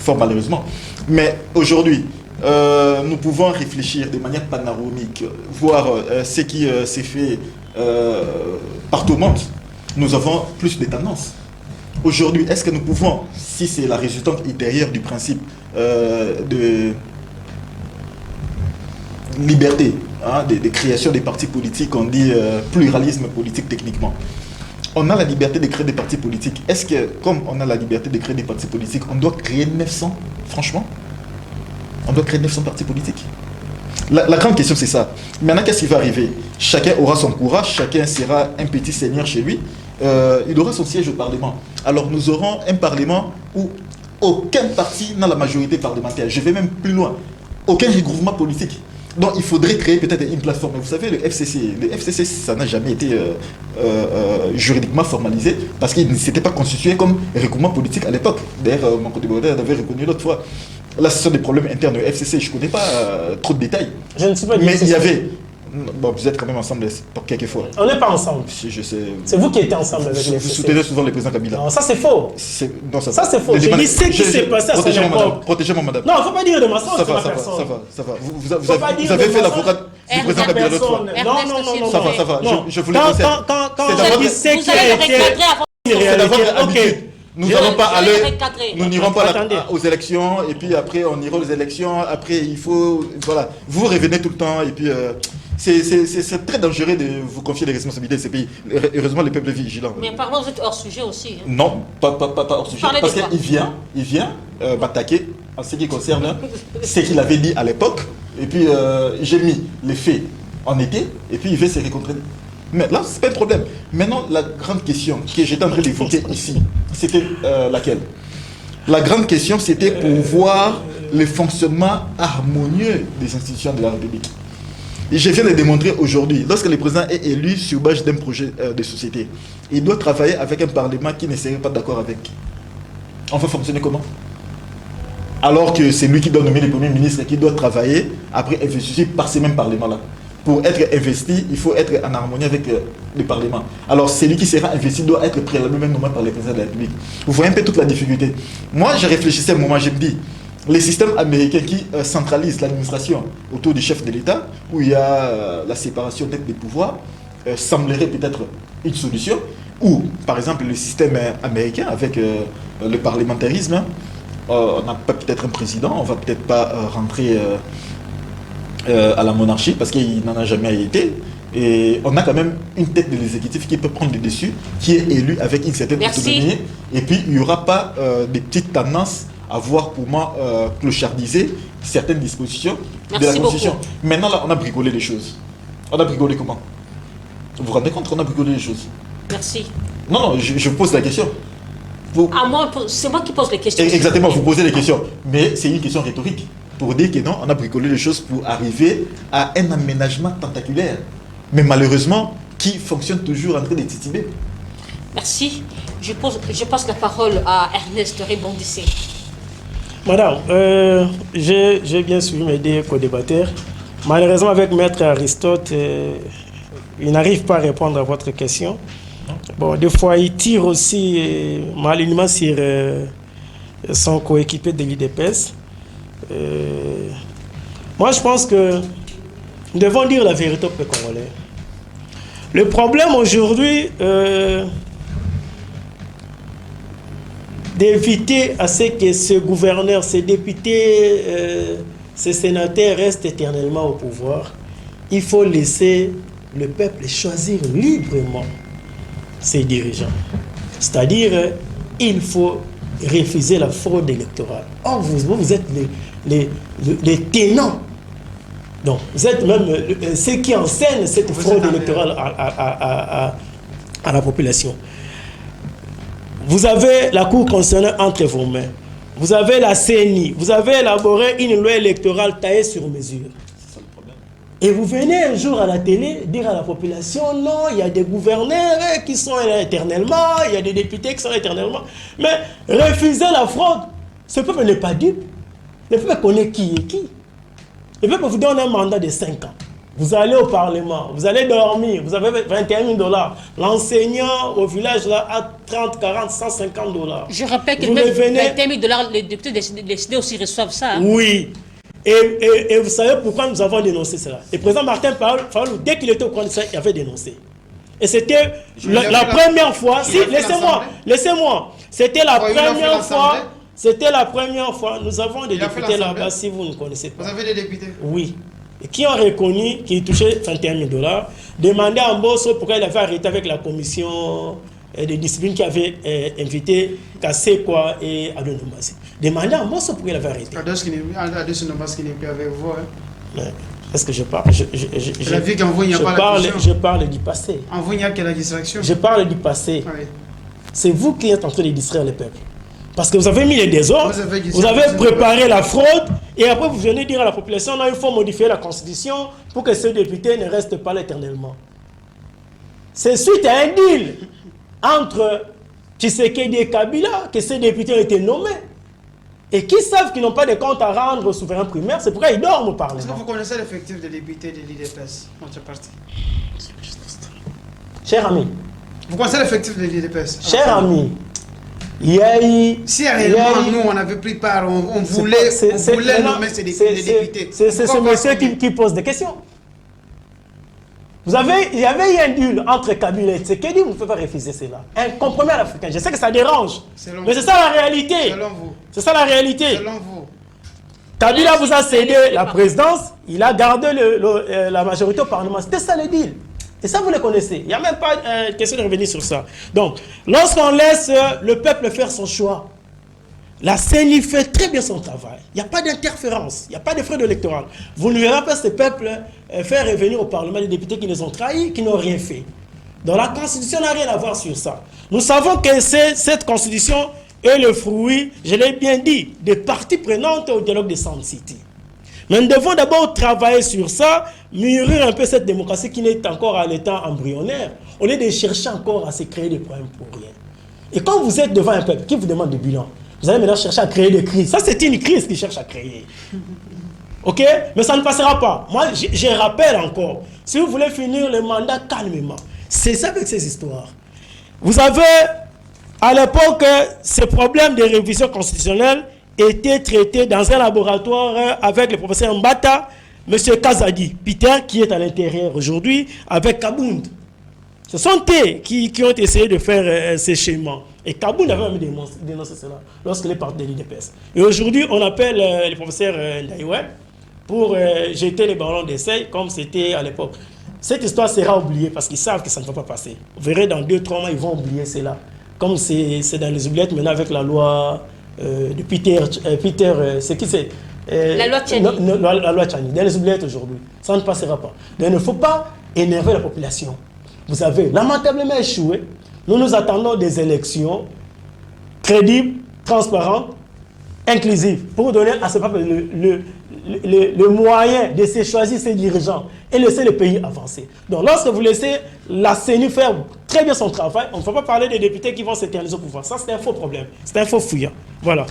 Fort malheureusement. Mais aujourd'hui, nous pouvons réfléchir de manière panoramique, voir ce qui s'est fait partout au monde. Nous avons plus de tendances. Aujourd'hui, est-ce que nous pouvons, si c'est la résultante intérieure du principe de liberté, hein, de création des partis politiques, on dit pluralisme politique techniquement. On a la liberté de créer des partis politiques. Est-ce que, comme on a la liberté de créer des partis politiques, on doit créer 900, franchement? On doit créer 900 partis politiques. La grande question, c'est ça. Maintenant, qu'est-ce qui va arriver? Chacun aura son courage, chacun sera un petit seigneur chez lui. Il aura son siège au Parlement. Alors, nous aurons un Parlement où aucun parti n'a la majorité parlementaire. Je vais même plus loin. Aucun regroupement politique. Donc, il faudrait créer peut-être une plateforme. Mais vous savez, le FCC, ça n'a jamais été juridiquement formalisé parce qu'il ne s'était pas constitué comme regroupement politique à l'époque. D'ailleurs, mon côté avait reconnu l'autre fois. Là, ce sont des problèmes internes au FCC. Je ne connais pas trop de détails. Je ne sais pas. Mais il y avait... Bon, vous êtes quand même ensemble pour quelques fois. On n'est pas ensemble. Je sais. C'est vous qui étiez ensemble avec les Vous soutenez souvent le président Kabila. Non, ça c'est faux. Non, Ça c'est faux. J'ai dit ce qui s'est passé à son époque. Protégez-moi, madame. Non, il ne faut pas dire de ma sens, Ça c'est va, ma ça va, personne. ça va. Vous Vous avez fait l'avocat du président Kabila l'autre fois. Non. Ça va. Non. Je voulais Quand C'est je dis ce qui Vous allez a le été recadrer avant. une C'est la réalité, votre ok. habitude. Nous Je n'allons pas vais aller, recadrer. nous n'irons pas Attendez. aux élections, et puis après on ira aux élections, après il faut, voilà, vous revenez tout le temps, et puis C'est très dangereux de vous confier les responsabilités de ces pays. Heureusement, le peuple est vigilant. Mais apparemment, vous êtes hors sujet aussi. Hein. Non, pas hors sujet. Parlez Parce de quoi? qu'il vient m'attaquer en ce qui concerne ce qu'il avait dit à l'époque. Et puis, j'ai mis les faits en été. Et puis, il veut se réconcilier. Mais là, c'est pas un problème. Maintenant, la grande question que j'étais en train d'évoquer ici, c'était laquelle? La grande question, c'était pour voir le fonctionnement harmonieux des institutions de la République. Et je viens de démontrer aujourd'hui, lorsque le président est élu sur base d'un projet de société, il doit travailler avec un parlement qui ne serait pas d'accord avec. On va fonctionner comment? Alors que c'est lui qui doit nommer les premiers ministres et qui doit travailler après investiture par ces mêmes parlements-là. Pour être investi, il faut être en harmonie avec le Parlement. Alors, celui qui sera investi doit être préalablement nommé par le président de la République. Vous voyez un peu toute la difficulté. Moi, je réfléchissais à un moment, je me dis, les systèmes américains qui centralisent l'administration autour du chef de l'État, où il y a la séparation des pouvoirs, semblerait peut-être une solution. Ou, par exemple, le système américain avec le parlementarisme, on n'a pas peut-être un président, on ne va peut-être pas rentrer à la monarchie parce qu'il n'en a jamais été. Et on a quand même une tête de l'exécutif qui peut prendre le dessus, qui est élu avec une certaine autonomie. Et puis, il n'y aura pas des petites tendances à voir pour moi clochardiser certaines dispositions de la Constitution. Beaucoup. Maintenant, là, on a bricolé les choses. On a bricolé comment? Vous vous rendez compte qu'on a bricolé les choses? Merci. Non, je pose la question. C'est moi qui pose les questions. Exactement, vous posez les questions. Mais c'est une question rhétorique. Pour dire que non, on a bricolé les choses pour arriver à un aménagement tentaculaire. Mais malheureusement, qui fonctionne toujours en train de titiller. Merci. Je passe la parole à Ernest Ribondissé. Madame, j'ai bien suivi mes deux co-débatteurs. Malheureusement, avec Maître Aristote, il n'arrive pas à répondre à votre question. Bon, des fois, il tire aussi malignement sur son coéquipier de l'IDPS. Moi, je pense que nous devons dire la vérité au peuple congolais. Le problème aujourd'hui, d'éviter à ce que ce gouverneur, ces députés, ces sénateurs restent éternellement au pouvoir, il faut laisser le peuple choisir librement ses dirigeants. C'est-à-dire, il faut refuser la fraude électorale. Or, vous êtes les tenants. Donc, vous êtes même ceux qui enseignent cette fraude électorale à la population. Vous avez la Cour constitutionnelle entre vos mains. Vous avez la CENI. Vous avez élaboré une loi électorale taillée sur mesure. Et vous venez un jour à la télé dire à la population, non, il y a des gouverneurs qui sont éternellement, il y a des députés qui sont éternellement. Mais refuser la fraude, ce peuple n'est pas dupe. Le peuple connaît qui est qui. Le peuple vous donne un mandat de 5 ans. Vous allez au Parlement, vous allez dormir, vous avez 21 000 $. L'enseignant au village là a 30, 40, 150 $. Je rappelle que même 21 000 $, les députés décidés aussi reçoivent ça. Hein. Oui. Et vous savez pourquoi nous avons dénoncé cela? Le président Martin Fayulu, dès qu'il était au courant de ça, il avait dénoncé. Et c'était la première fois. Si, laissez-moi. C'était la première fois. C'était la première fois. Nous avons des députés là-bas, si vous ne connaissez pas. Vous avez des députés? Oui. Et qui ont reconnu qu'il touchait 21 000 $, demandé à Mbosso pourquoi il avait arrêté avec la commission de discipline qui avait invité Kassekwa et Adonombasi. Demandé à Mbosso pourquoi il avait arrêté. Adonombasi qui n'est plus avec vous. Hein? Est-ce que je parle? Je parle du passé. En vous, il n'y a que la distraction. Je parle du passé. Oui. C'est vous qui êtes en train de distraire le peuple. Parce que vous avez mis les désordres, vous avez préparé la fraude, et après vous venez dire à la population, non, il faut modifier la Constitution pour que ces députés ne restent pas là éternellement. C'est suite à un deal entre Tshisekedi et Kabila que ces députés ont été nommés. Et qui savent qu'ils n'ont pas de compte à rendre au souverain primaire, c'est pourquoi ils dorment au Parlement. Est-ce que vous connaissez l'effectif des députés de l'IDPS, notre parti? Cher ami. Vous connaissez l'effectif de l'IDPS? Cher ami. Il y a eu... Si réellement nous on avait pris part, on voulait nommer ces députés. C'est ce monsieur qui pose des questions. Il y avait eu un deal entre Kabila et Tshisekedi, vous ne pouvez pas refuser cela. Un compromis à l'Africain. Je sais que ça dérange, mais c'est ça la réalité. Selon vous. C'est ça la réalité. Selon vous. Kabila vous a cédé la présidence, il a gardé la majorité au Parlement. C'était ça le deal. Et ça, vous le connaissez. Il n'y a même pas question de revenir sur ça. Donc, lorsqu'on laisse le peuple faire son choix, la CENI fait très bien son travail. Il n'y a pas d'interférence, il n'y a pas de frais électoral. Vous ne verrez pas ce peuple faire revenir au Parlement des députés qui nous ont trahis, qui n'ont rien fait. Donc la Constitution n'a rien à voir sur ça. Nous savons que cette Constitution est le fruit, je l'ai bien dit, des parties prenantes au dialogue de Sound City. Mais nous devons d'abord travailler sur ça, mûrir un peu cette démocratie qui n'est encore à l'état embryonnaire, au lieu de chercher encore à se créer des problèmes pour rien. Et quand vous êtes devant un peuple qui vous demande des bilans, vous allez maintenant chercher à créer des crises. Ça, c'est une crise qu'ils cherchent à créer. OK? Mais ça ne passera pas. Moi, je rappelle encore, si vous voulez finir le mandat calmement, c'est ça avec ces histoires. Vous avez, à l'époque, ces problèmes de révision constitutionnelle étaient traités dans un laboratoire avec le professeur Mbata, M. Kazadi, Peter, qui est à l'intérieur aujourd'hui, avec Kabound. Ce sont eux qui ont essayé de faire ces schémas. Et Kabound avait même dénoncé cela lorsqu'il est parti de l'IDPS. Et aujourd'hui, on appelle le professeur Ndaïwe pour jeter les ballons d'essai comme c'était à l'époque. Cette histoire sera oubliée parce qu'ils savent que ça ne va pas passer. Vous verrez dans 2-3 mois, ils vont oublier cela. Comme c'est dans les oubliettes maintenant avec la loi de Peter, c'est qui c'est la loi Tchani. La loi Tchani, dans les oubliettes aujourd'hui. Ça ne passera pas. Donc il ne faut pas énerver la population. Vous avez lamentablement échoué. Nous attendons des élections crédibles, transparentes, inclusives, pour donner à ce peuple le moyen de se choisir ses dirigeants et laisser le pays avancer. Donc lorsque vous laissez la CENI faire très bien son travail, on ne va pas parler des députés qui vont s'éterniser au pouvoir. Ça, c'est un faux problème. C'est un faux fouillant. Voilà.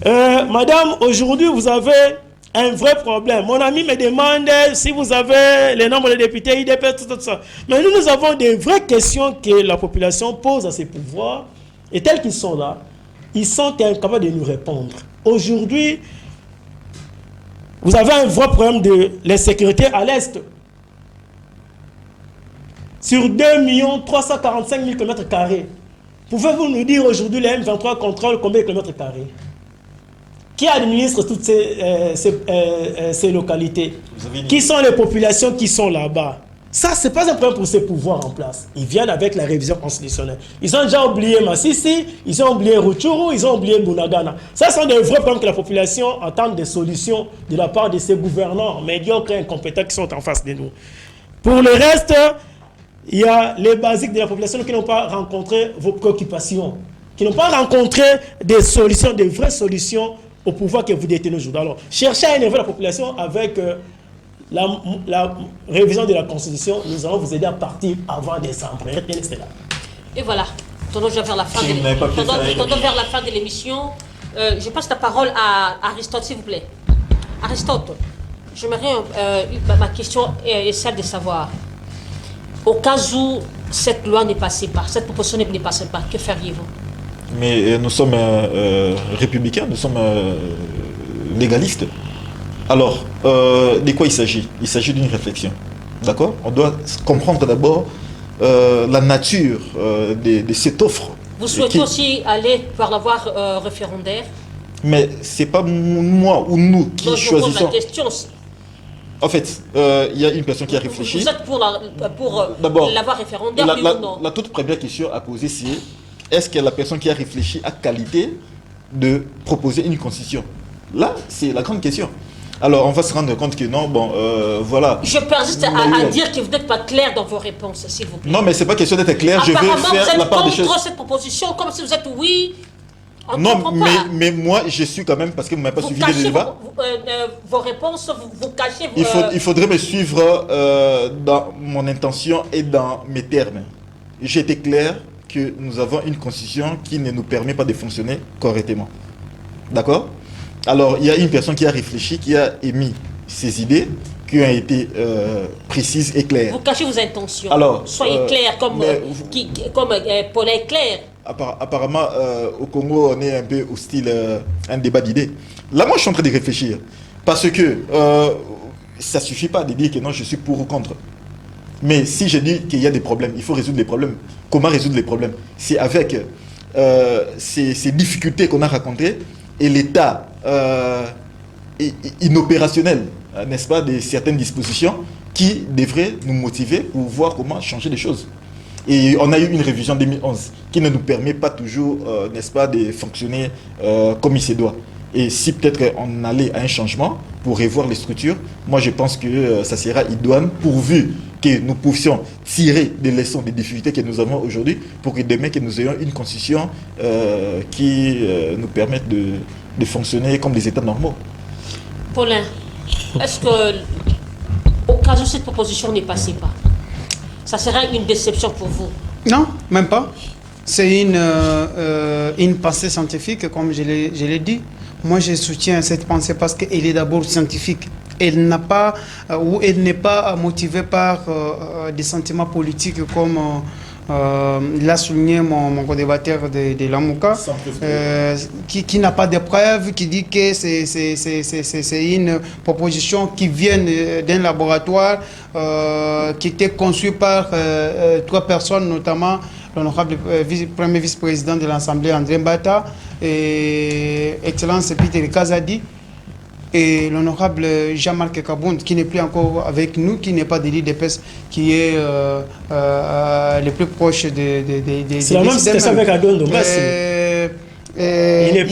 Madame, aujourd'hui, vous avez un vrai problème. Mon ami me demande si vous avez le nombre de députés, IDP, tout ça. Mais nous avons des vraies questions que la population pose à ces pouvoirs. Et tels qu'ils sont là, ils sont incapables de nous répondre. Aujourd'hui, vous avez un vrai problème de l'insécurité à l'Est. Sur 2 345 000 km², pouvez-vous nous dire aujourd'hui, les M23 contrôlent combien de kilomètres carrés? Qui administre toutes ces localités? Qui sont les populations qui sont là-bas? Ça, ce n'est pas un problème pour ces pouvoirs en place. Ils viennent avec la révision constitutionnelle. Ils ont déjà oublié Massissi, ils ont oublié Rutshuru, ils ont oublié Bunagana. Ça sont des vrais problèmes que la population attend des solutions de la part de ces gouvernants médiocres et incompétents qui sont en face de nous. Pour le reste, il y a les basiques de la population qui n'ont pas rencontré vos préoccupations, qui n'ont pas rencontré des solutions, des vraies solutions au pouvoir que vous détenez aujourd'hui. Alors, cherchez à énerver la population avec la révision de la Constitution. Nous allons vous aider à partir avant décembre. Retenez cela. Et voilà. Tendons vers la fin de l'émission. Je passe la parole à Aristote, s'il vous plaît. Aristote, j'aimerais, ma question est celle de savoir, au cas où cette loi n'est passée pas, cette proposition n'est passée pas, que feriez-vous? Mais nous sommes républicains, nous sommes légalistes. Alors, de quoi il s'agit? Il s'agit d'une réflexion. D'accord? On doit comprendre d'abord la nature de cette offre. Vous souhaitez aussi aller par la voie référendaire? Mais ce n'est pas moi ou nous qui choisissons. Je pose la question. En fait, il y a une personne qui a réfléchi. Vous êtes pour la voie référendaire, oui ou non? La toute première question à poser, c'est est-ce que la personne qui a réfléchi a qualité de proposer une constitution? Là, c'est la grande question. Alors, on va se rendre compte que non, bon, voilà. Je persiste à dire que vous n'êtes pas clair dans vos réponses, s'il vous plaît. Non, mais ce n'est pas question d'être clair, je vais faire la part des choses. Apparemment, vous êtes contre cette proposition, comme si vous êtes oui. Non, mais moi, je suis quand même, parce que vous ne m'avez pas suivi le débat. Vos réponses, vous cachez... Il faudrait me suivre dans mon intention et dans mes termes. J'ai été clair que nous avons une constitution qui ne nous permet pas de fonctionner correctement. D'accord? Alors, il y a une personne qui a réfléchi, qui a émis ses idées, qui ont été précises et claires. Vous cachez vos intentions. Alors, soyez clair, comme Paul est clair. Apparemment, au Congo, on est un peu au style un débat d'idées. Là, moi, je suis en train de réfléchir. Parce que ça ne suffit pas de dire que non, je suis pour ou contre. Mais si je dis qu'il y a des problèmes, il faut résoudre les problèmes. Comment résoudre les problèmes? C'est avec ces difficultés qu'on a rencontrées et l'État inopérationnel n'est-ce pas, de certaines dispositions qui devraient nous motiver pour voir comment changer les choses. Et on a eu une révision 2011 qui ne nous permet pas toujours, n'est-ce pas, de fonctionner comme il se doit. Et si peut-être on allait à un changement pour revoir les structures, moi je pense que ça sera idoine pourvu que nous puissions tirer des leçons des difficultés que nous avons aujourd'hui pour que demain que nous ayons une constitution qui nous permette de fonctionner comme des États normaux. Paulin, est-ce que au cas où cette proposition ne passait pas, ça sera une déception pour vous? Non, même pas. C'est une pensée scientifique, comme je l'ai dit. Moi, je soutiens cette pensée parce qu'elle est d'abord scientifique. Elle n'a pas, ou elle n'est pas motivée par des sentiments politiques comme l'a souligné mon co-débatteur de l'AMOCA, qui n'a pas de preuves, qui dit que c'est une proposition qui vient d'un laboratoire qui était conçu par 3 personnes, notamment l'honorable premier vice-président de l'Assemblée, André Mbata, et Excellence Peter Kazadi, et l'honorable Jean-Marc Kabound, qui n'est plus encore avec nous, qui n'est pas de l'IDPS, qui est le plus proche des... C'est la même situation avec Adondo, merci. Il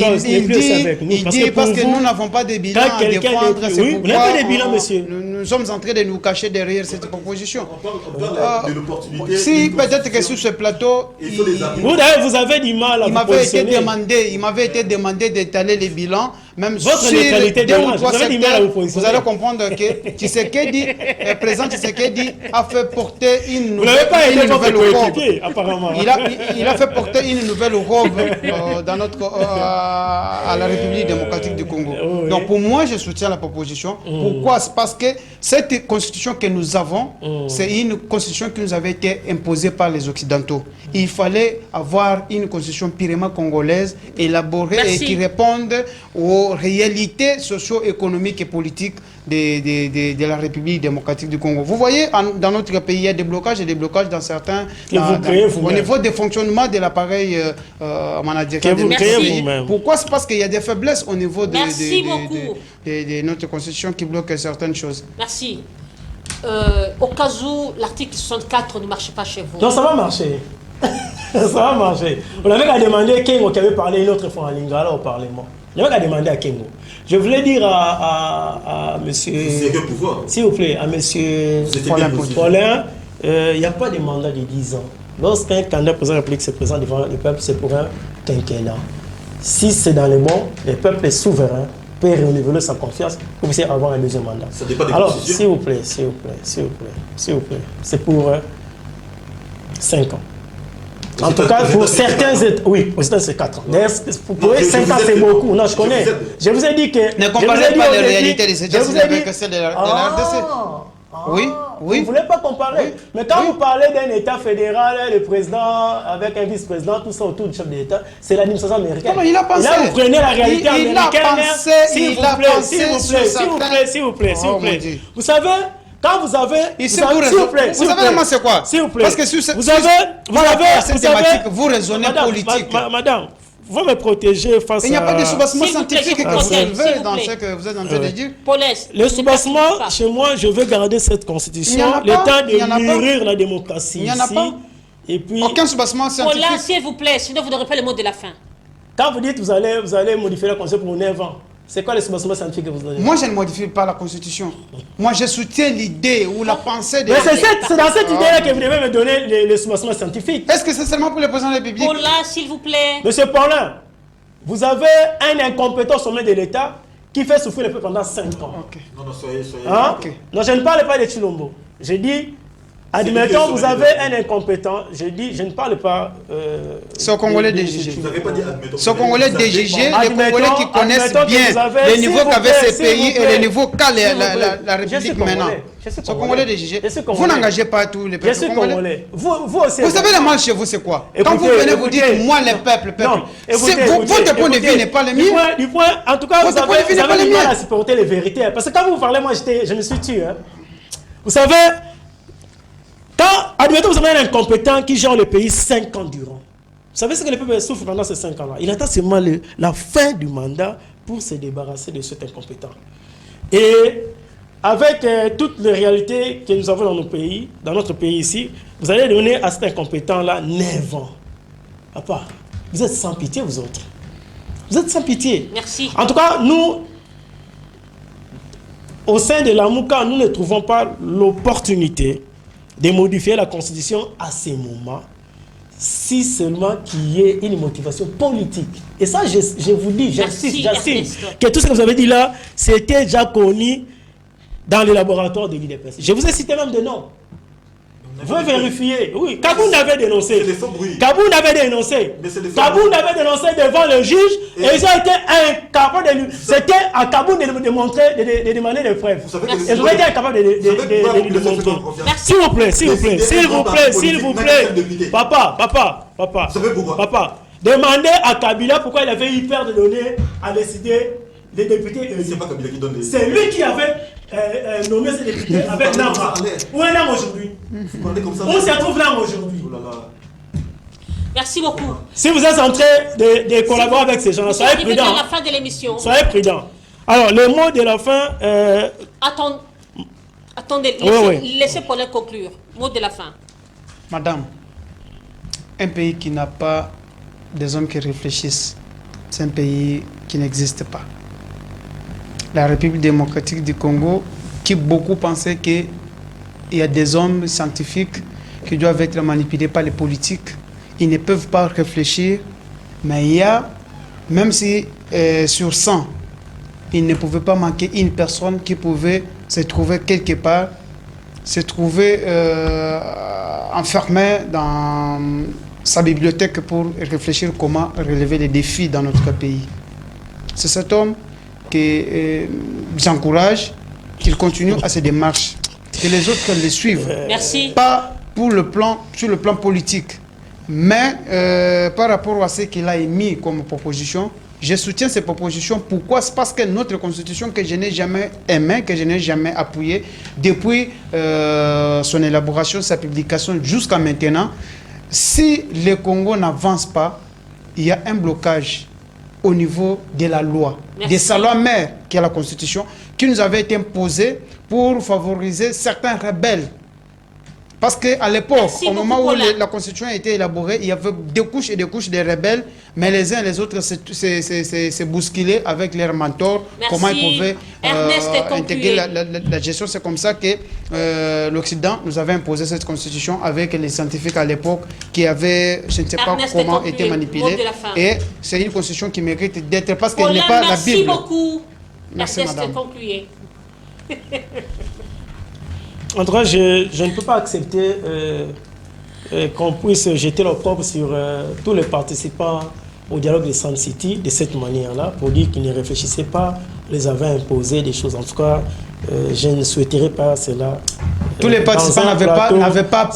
dit parce que nous n'avons pas de bilan à défendre. Oui, vous n'avez pas de bilan, monsieur. Nous sommes en train de nous cacher derrière cette proposition. On parle de l'opportunité. Si peut-être que sur ce plateau, vous avez du mal à vous positionner. Il m'avait été demandé d'étaler les bilans, même votre sur 2 ou 3 secteurs. Vous allez comprendre que Tshisekedi, président Tshisekedi, a fait porter une nouvelle robe. Apparemment. Il a fait porter une nouvelle robe dans notre à la République démocratique du Congo. Oui. Donc pour moi, je soutiens la proposition. Pourquoi? C'est parce que cette constitution que nous avons, c'est une constitution qui nous avait été imposée par les Occidentaux. Il fallait avoir une constitution purement congolaise, élaborée et qui réponde aux réalités socio-économiques et politiques de la République démocratique du Congo. Vous voyez, dans notre pays, il y a des blocages et des blocages dans certains... au niveau des fonctionnements de l'appareil managérial. Pourquoi? C'est parce qu'il y a des faiblesses au niveau de notre constitution qui bloquent certaines choses. Merci. Au cas où l'article 64 ne marche pas chez vous. Non, ça va marcher. Ça va marcher. On avait qu'à demander Kengo qui avait parlé une autre fois en Lingala au Parlement. Il n'y avait qu'à demander à Kengo. Je voulais dire à monsieur... S'il vous plaît, à monsieur Paulin, il n'y a pas de mandat de 10 ans. Lorsqu'un candidat président de la République se présente devant le peuple, c'est pour un quinquennat. Si c'est dans le bon, le peuple est souverain, peut renouveler sa confiance pour puissiez avoir un deuxième mandat. Alors, s'il vous plaît, c'est pour 5 ans. En tout cas, pour certains États, oui, pour certains c'est 4 ans. Pour 5 ans, c'est beaucoup. Non, je connais. Je vous ai dit que... Ne comparez pas les réalités de ces gens avec celles de la RDC. Oui. Vous ne voulez pas comparer. Mais quand vous parlez d'un État fédéral, le président avec un vice-président, tout ça autour du chef de l'État, c'est l'administration américaine. Il a pensé. Et là, vous prenez la réalité américaine. S'il vous plaît. Vous savez... Quand vous avez... S'il vous plaît. Vous savez vraiment c'est quoi? S'il vous plaît. Parce que sur cette thématique, vous raisonnez politique. Madame, vous me protéger face à... Il n'y a pas de soubassement scientifique que vous élevez dans plaît. ce que vous êtes en train de dire. Le soubassement, chez moi, je veux garder cette constitution, le temps de mûrir la démocratie. Il n'y en a pas. Et puis... Aucun soubassement scientifique. Paulin, s'il vous plaît, sinon vous n'aurez pas le mot de la fin. Quand vous dites que vous allez modifier la constitution pour 9 ans, c'est quoi le soubassement scientifique que vous donnez? Moi, je ne modifie pas la Constitution. Moi, je soutiens l'idée ou la pensée de... Mais c'est dans cette idée-là que vous devez me donner le soubassement scientifique. Est-ce que c'est seulement pour le président de la République? Paulin, s'il vous plaît. Monsieur Paulin, vous avez un incompétent au sommet de l'État qui fait souffrir le peuple pendant 5 ans. Okay. Non, soyez... Hein? Okay. Non, je ne parle pas de Chilombo. Je dis... Admettons, vous avez un incompétent, je dis, je ne parle pas... c'est au Congolais des JG. Vous n'avez pas dit admettons. C'est au Congolais des JG, les Congolais qui connaissent bien le niveau qu'avait ces pays et le niveau qu'a la République maintenant. C'est au Congolais des JG. Vous n'engagez pas tous les peuples congolais. Vous aussi. Vous savez le mal chez vous, c'est quoi? Quand vous venez, vous dites, moi, les peuples. Votre point de vue n'est pas le mien. En tout cas, vous avez du mal à supporter les vérités. Parce que quand vous parlez, moi, je me suis tué. Vous savez... Admettons, vous avez un incompétent qui gère le pays 5 ans durant. Vous savez ce que le peuple souffre pendant ces 5 ans-là? Il attend seulement la fin du mandat pour se débarrasser de cet incompétent. Et avec toutes les réalités que nous avons dans notre pays ici, vous allez donner à cet incompétent-là 9 ans. Papa, vous êtes sans pitié, vous autres. Vous êtes sans pitié. Merci. En tout cas, nous, au sein de la MOUCA, nous ne trouvons pas l'opportunité de modifier la Constitution à ces moments, si seulement qu'il y ait une motivation politique. Et ça, je vous dis, j'insiste, que tout ce que vous avez dit là, c'était déjà connu dans les laboratoires de l'IDPS. Je vous ai cité même des noms. Vous vérifiez. Oui, Kaboun avait dénoncé. Kaboun avait dénoncé. Kaboun avait dénoncé devant le juge et ils ont été incapables de lui. C'était à Kaboun de démontrer, de demander des preuves. Ils ont été incapables de lui démontrer. S'il vous plaît, s'il vous plaît, s'il vous plaît, s'il vous plaît. Papa. Demandez à Kabila pourquoi il avait eu peur de donner à décider les députés. C'est pas Kabila qui donne les... C'est lui qui avait nommé ces députés avec Nama. Où est Nama aujourd'hui? Où se trouve Nama aujourd'hui? Merci beaucoup. Si vous êtes en train de collaborer avec ces gens-là, soyez prudents. À la fin de l'émission. Soyez prudents. Alors, le mot de la fin... Attendez, laissez Paulin conclure. Mot de la fin. Madame, un pays qui n'a pas des hommes qui réfléchissent, c'est un pays qui n'existe pas. La République démocratique du Congo, qui beaucoup pensaient qu'il y a des hommes scientifiques qui doivent être manipulés par les politiques. Ils ne peuvent pas réfléchir, mais il y a, même si sur 100, il ne pouvait pas manquer une personne qui pouvait se trouver quelque part, se trouver enfermé dans sa bibliothèque pour réfléchir comment relever les défis dans notre pays. C'est cet homme que j'encourage qu'il continue à ses démarches, que les autres le suivent. Merci. Pas sur le plan politique, mais par rapport à ce qu'il a émis comme proposition, je soutiens ces propositions. Pourquoi? C'est parce que notre constitution, que je n'ai jamais aimée, que je n'ai jamais appuyée, depuis son élaboration, sa publication jusqu'à maintenant, si le Congo n'avance pas, il y a un blocage au niveau de la loi, de sa loi mère, qui est la Constitution, qui nous avait été imposée pour favoriser certains rebelles. Parce qu'à l'époque, au moment où la Constitution a été élaborée, il y avait des couches et des couches de rebelles, mais les uns et les autres se bousculaient avec leurs mentors, comment ils pouvaient intégrer la gestion. C'est comme ça que l'Occident nous avait imposé cette Constitution avec les scientifiques à l'époque qui avaient, je ne sais pas comment, été manipulés. Et c'est une Constitution qui mérite d'être, parce qu'elle n'est pas la Bible. Merci beaucoup. Merci, madame. En tout cas, je ne peux pas accepter qu'on puisse jeter l'opprobre sur tous les participants au dialogue de Sun City de cette manière-là, pour dire qu'ils ne réfléchissaient pas, les avaient imposé des choses. En tout cas, je ne souhaiterais pas cela. Tous les participants n'avaient pas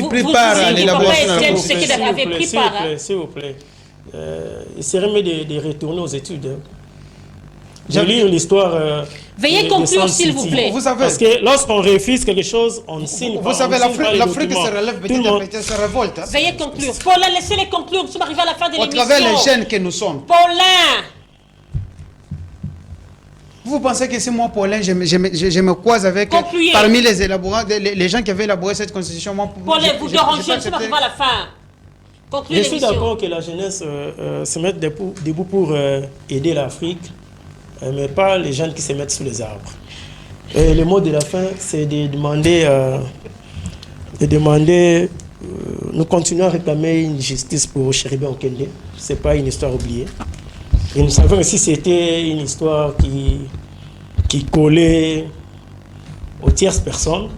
pris part à l'élaboration de la Constitution. S'il vous plaît. Il serait mieux de retourner aux études. Je lis l'histoire. Veuillez conclure, s'il vous plaît. Vous savez, parce que lorsqu'on refuse quelque chose, on ne signe pas. Vous savez, l'Afrique se relève petit à petit, se révolte. Veuillez conclure. Paulin, laissez-les conclure. Nous sommes arrivés à la fin de l'émission. Au travers les jeunes que nous sommes. Paulin! Vous pensez que c'est moi, Paulin, je me croise avec parmi les élaborants, les gens qui avaient élaboré cette constitution. Paulin, vous dérangez, nous sommes arrivés à la fin. Concluez l'émission. Je suis d'accord que la jeunesse se mette debout pour aider l'Afrique, mais pas les jeunes qui se mettent sous les arbres. Et le mot de la fin, c'est de demander, nous continuons à réclamer une justice pour Chéribé Okende. Ce n'est pas une histoire oubliée. Et nous savons que si c'était une histoire qui collait aux tierces personnes,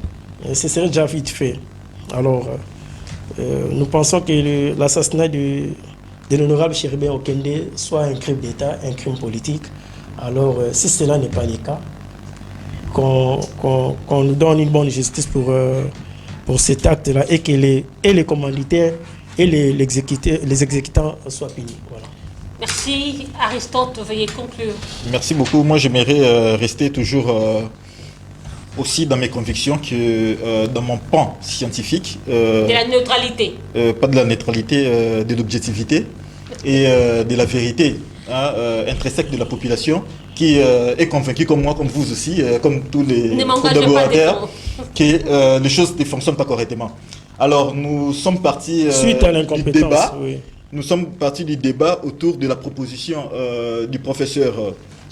ce serait déjà vite fait. Alors, nous pensons que l'assassinat de l'honorable Chéribé Okende soit un crime d'État, un crime politique. Alors, si cela n'est pas le cas, qu'on nous donne une bonne justice pour cet acte-là et que les commanditaires et les exécutants soient punis. Voilà. Merci. Aristote, veuillez conclure. Merci beaucoup. Moi, j'aimerais rester toujours aussi dans mes convictions que dans mon pan scientifique. De la neutralité. Pas de la neutralité, de l'objectivité et de la vérité. intrinsèque de la population qui est convaincu comme moi, comme vous aussi, comme tous les Ne m'engagez pas collaborateurs, des que les choses ne fonctionnent pas correctement. Alors nous sommes partis Suite à du l'incompétence, débat. oui. Nous sommes partis du débat autour de la proposition du professeur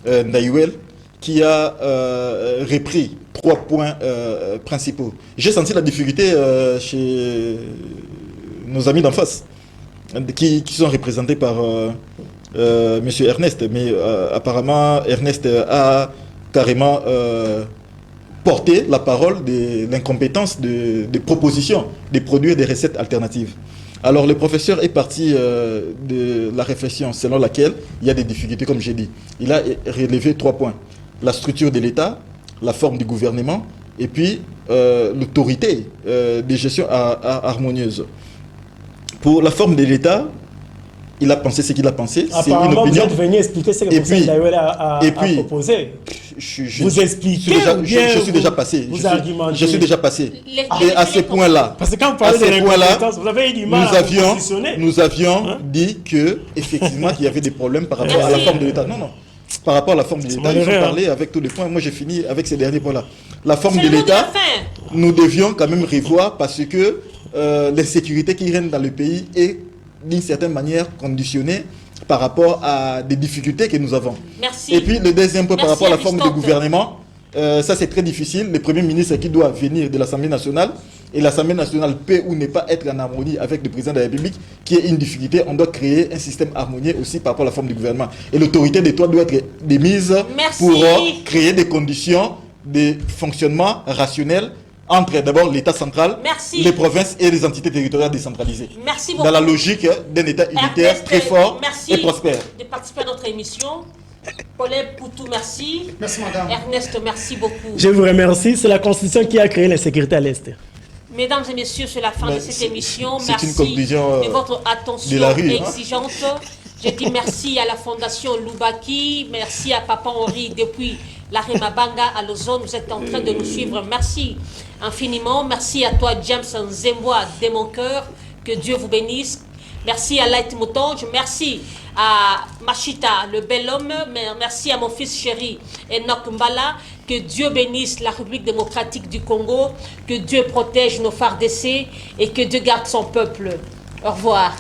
Ndaïwel qui a repris 3 points principaux. J'ai senti la difficulté chez nos amis d'en face, qui sont représentés par Monsieur Ernest, mais apparemment Ernest a carrément porté la parole de l'incompétence des propositions, de produire des recettes alternatives. Alors le professeur est parti de la réflexion selon laquelle il y a des difficultés, comme j'ai dit. Il a relevé 3 points. La structure de l'État, la forme du gouvernement, et puis l'autorité de gestion harmonieuse. Pour la forme de l'État, il a pensé ce qu'il a pensé. C'est une Apparemment, vous opinion. êtes venu expliquer ce que Et le professeur puis- Ndaïwel a et puis- proposé. Je Vous suis expliquez déjà, ou bien je suis déjà passé. vous argumentez. Je suis déjà passé. Les- Et à ce point-là, Parce que quand vous à parlez de ce point-là, l'incompétence, vous avez eu du mal à vous positionner. nous avions Hein? dit que effectivement qu'il y avait des problèmes par rapport à la Merci. forme de l'État. Non, non. Par rapport à la forme de l'État, ils ont malheureux, parlé avec tous les points. Moi, j'ai fini avec ces derniers points-là. La forme C'est de le mot de la l'État, fin. nous devions quand même revoir parce que l'insécurité qui règne dans le pays est d'une certaine manière conditionnée par rapport à des difficultés que nous avons. Merci. Et puis le deuxième point par Merci, rapport à la forme de Aristote. gouvernement, ça c'est très difficile. Le Premier ministre qui doit venir de l'Assemblée nationale, et l'Assemblée nationale peut ou ne pas être en harmonie avec le président de la République, qui est une difficulté. On doit créer un système harmonieux aussi par rapport à la forme du gouvernement. Et l'autorité d'État doit être démise Merci. pour créer des conditions de fonctionnement rationnel entre d'abord l'État central, Merci. les provinces et les entités territoriales décentralisées. Merci beaucoup. Dans la logique d'un État unitaire Ernest, très fort merci et prospère. de participer à notre émission. Paulin Poutou, merci. Merci, madame. Ernest, merci beaucoup. Je vous remercie. C'est la Constitution qui a créé l'insécurité à l'Est. Mesdames et messieurs, c'est la fin Mais de cette c'est- émission. c'est Merci une conclusion, de votre attention de la rue, hein. exigeante. Je dis merci à la Fondation Loubaki, merci à Papa Henri depuis la Remabanga à Lausanne. Vous êtes en train de nous suivre. Merci infiniment. Merci à toi, James Nzemboa, de mon cœur. Que Dieu vous bénisse. Merci à Light Moutonge. Merci à Machita, le bel homme. Merci à mon fils chéri, Enoch Mbala. Que Dieu bénisse la République démocratique du Congo. Que Dieu protège nos FARDC et que Dieu garde son peuple. Au revoir.